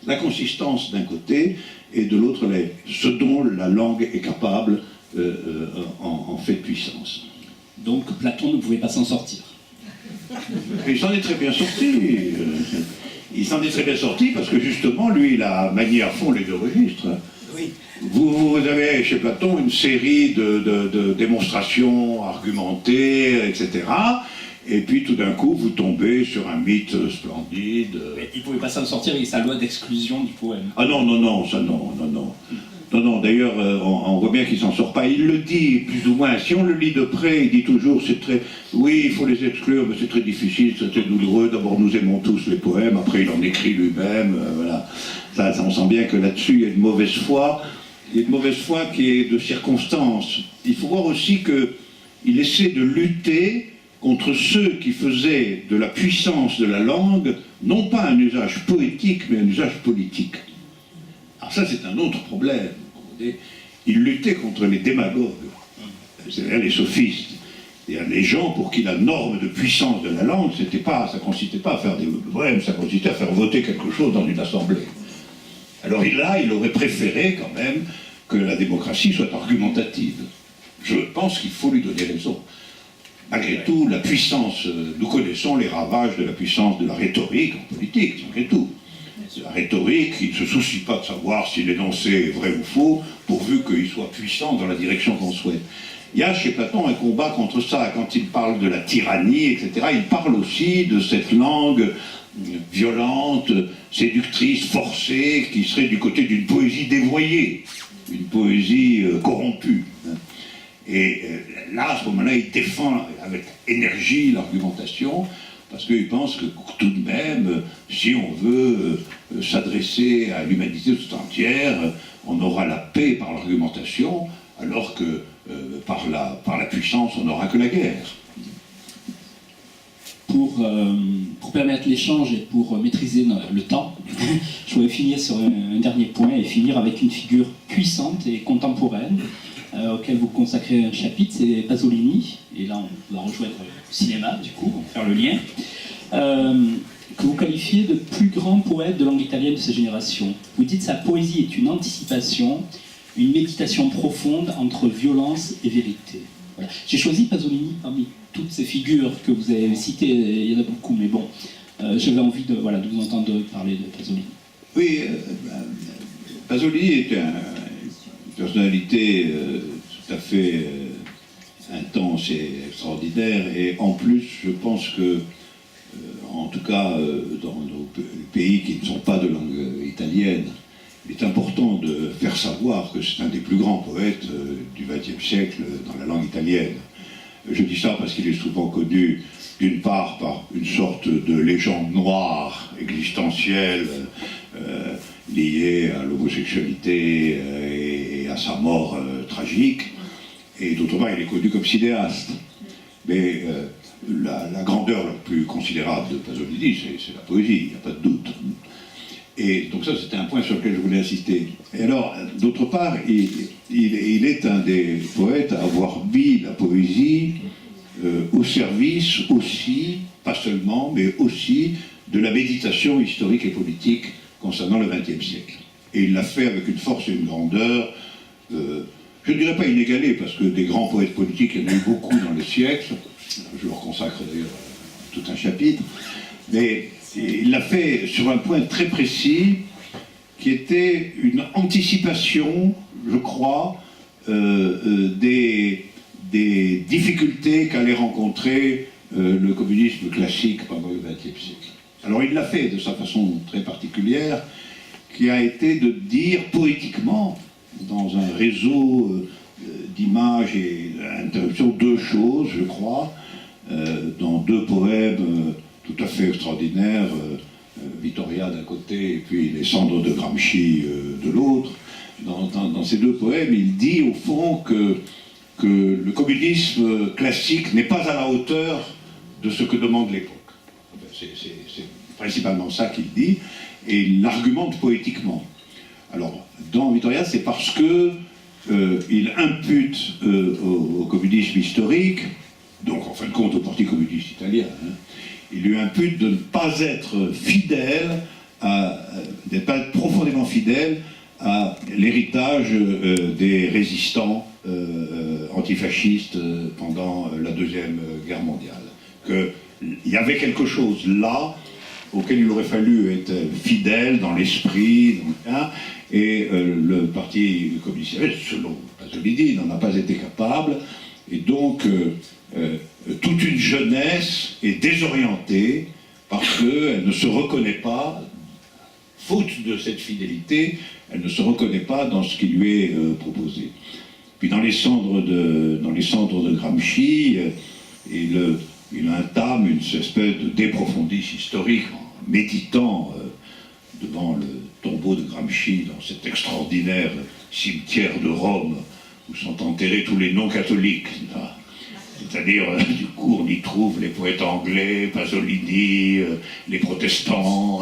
La consistance d'un côté, et de l'autre, ce dont la langue est capable en fait de puissance. Donc Platon ne pouvait pas s'en sortir. Et il s'en est très bien sorti. Il s'en est très bien sorti parce que justement, lui, il a manié à fond les deux registres. Oui. Vous avez chez Platon une série de démonstrations argumentées, etc. Et puis tout d'un coup, vous tombez sur un mythe splendide. Mais il ne pouvait pas s'en sortir avec sa loi d'exclusion du poème. Ah non, non, non, ça non, non, non. Non, non, d'ailleurs, on voit bien qu'il s'en sort pas. Il le dit, plus ou moins. Si on le lit de près, il dit toujours, c'est très... Oui, il faut les exclure, mais c'est très difficile, c'est très douloureux. D'abord, nous aimons tous les poèmes. Après, il en écrit lui-même. Voilà. Ça, on sent bien que là-dessus, il y a une mauvaise foi. Il y a une mauvaise foi qui est de circonstance. Il faut voir aussi qu'il essaie de lutter contre ceux qui faisaient de la puissance de la langue, non pas un usage poétique, mais un usage politique. Alors ça, c'est un autre problème. Il luttait contre les démagogues, c'est-à-dire les sophistes, c'est-à-dire les gens pour qui la norme de puissance de la langue, ça consistait pas à faire des poèmes, ça consistait à faire voter quelque chose dans une assemblée. Alors là, il aurait préféré quand même que la démocratie soit argumentative. Je pense qu'il faut lui donner raison. Malgré tout, la puissance, nous connaissons les ravages de la puissance de la rhétorique en politique, malgré tout. La rhétorique, il ne se soucie pas de savoir si l'énoncé est vrai ou faux, pourvu qu'il soit puissant dans la direction qu'on souhaite. Il y a chez Platon un combat contre ça. Quand il parle de la tyrannie, etc., il parle aussi de cette langue violente, séductrice, forcée, qui serait du côté d'une poésie dévoyée, une poésie corrompue. Et là, à ce moment-là, il défend avec énergie l'argumentation, parce qu'il pense que tout de même, si on veut s'adresser à l'humanité tout entière, on aura la paix par l'argumentation, alors que par la puissance, on n'aura que la guerre. Pour permettre l'échange et pour maîtriser le temps, je voudrais finir sur un dernier point et finir avec une figure puissante et contemporaine auquel vous consacrez un chapitre, c'est Pasolini, et là on va rejoindre le cinéma du coup, on va faire le lien, que vous qualifiez de plus grand poète de langue italienne de sa génération. Vous dites sa poésie est une anticipation, une méditation profonde entre violence et vérité. Voilà. J'ai choisi Pasolini parmi toutes ces figures que vous avez citées, il y en a beaucoup, mais bon, j'avais envie de vous entendre parler de Pasolini. Oui, Pasolini est une personnalité tout à fait intense et extraordinaire, et en plus, je pense que, en tout cas, dans nos pays qui ne sont pas de langue italienne, il est important de faire savoir que c'est un des plus grands poètes du XXe siècle dans la langue italienne. Je dis ça parce qu'il est souvent connu, d'une part, par une sorte de légende noire, existentielle, liée à l'homosexualité et à sa mort tragique, et d'autre part, il est connu comme cinéaste. Mais la grandeur la plus considérable de Pasolini, c'est la poésie, il n'y a pas de doute. Et donc ça, c'était un point sur lequel je voulais insister. Et alors, d'autre part, il est un des poètes à avoir mis la poésie au service aussi, pas seulement, mais aussi de la méditation historique et politique concernant le XXe siècle. Et il l'a fait avec une force et une grandeur, je ne dirais pas inégalée, parce que des grands poètes politiques, il y en a eu beaucoup dans les siècles, je leur consacre d'ailleurs tout un chapitre, mais il l'a fait sur un point très précis, qui était une anticipation, je crois, des difficultés qu'allait rencontrer le communisme classique pendant le XXe siècle. Alors il l'a fait de sa façon très particulière, qui a été de dire poétiquement, dans un réseau d'images et d'interruptions, deux choses, je crois, dans deux poèmes tout à fait extraordinaires, Vittoria d'un côté et puis les cendres de Gramsci de l'autre. Dans ces deux poèmes, il dit au fond que le communisme classique n'est pas à la hauteur de ce que demande l'époque. C'est principalement ça qu'il dit, et il l'argumente poétiquement. Alors, dans Vittoria, c'est parce que il impute au communisme historique donc en fin de compte au Parti communiste italien, hein, il lui impute de ne pas être fidèle, d'être pas profondément fidèle à l'héritage des résistants antifascistes pendant la Deuxième Guerre mondiale. Qu'il y avait quelque chose là auquel il aurait fallu être fidèle dans l'esprit, et le Parti communiste, selon Pasolini, n'en a pas été capable, et donc toute une jeunesse est désorientée parce qu'elle ne se reconnaît pas, faute de cette fidélité, elle ne se reconnaît pas dans ce qui lui est proposé. Puis dans les cendres de Gramsci, il entame une espèce de déprofondis historique en méditant devant le tombeau de Gramsci dans cet extraordinaire cimetière de Rome où sont enterrés tous les non-catholiques. C'est-à-dire, du coup, on y trouve les poètes anglais, Pasolini, les protestants,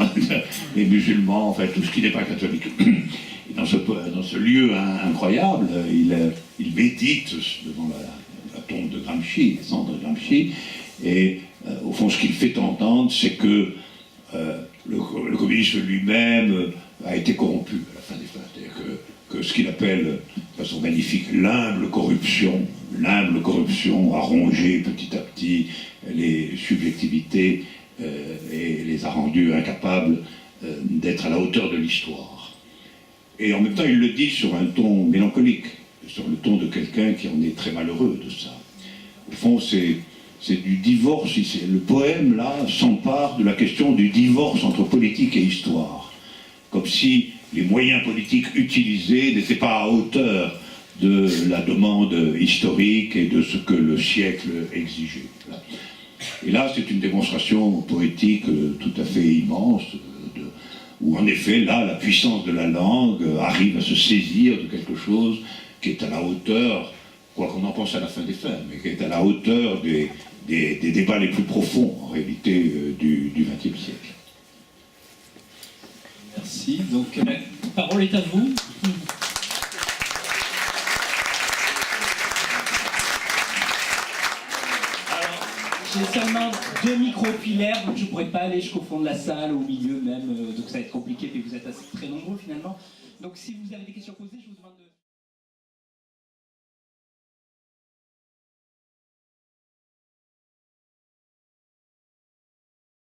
les musulmans, enfin tout ce qui n'est pas catholique. Et dans ce lieu incroyable, il médite devant la tombe de Gramsci, les cendres de Gramsci, et au fond, ce qu'il fait entendre, c'est que le communisme lui-même a été corrompu à la fin des fins. C'est-à-dire que ce qu'il appelle, de façon magnifique, l'humble corruption a rongé petit à petit les subjectivités et les a rendus incapables d'être à la hauteur de l'histoire. Et en même temps, il le dit sur un ton mélancolique, sur le ton de quelqu'un qui en est très malheureux de ça. Au fond, c'est du divorce, le poème, là, s'empare de la question du divorce entre politique et histoire. Comme si les moyens politiques utilisés n'étaient pas à hauteur de la demande historique et de ce que le siècle exigeait. Et là, c'est une démonstration poétique tout à fait immense, où en effet, là, la puissance de la langue arrive à se saisir de quelque chose qui est à la hauteur, quoi qu'on en pense à la fin des fins, mais qui est à la hauteur des débats les plus profonds, en réalité, du XXe siècle. Merci. Donc, la parole est à vous. Alors, j'ai seulement 2 micro-pilaires, donc je ne pourrais pas aller jusqu'au fond de la salle, au milieu même, donc ça va être compliqué, mais vous êtes assez très nombreux finalement. Donc, si vous avez des questions posées, je vous demande de...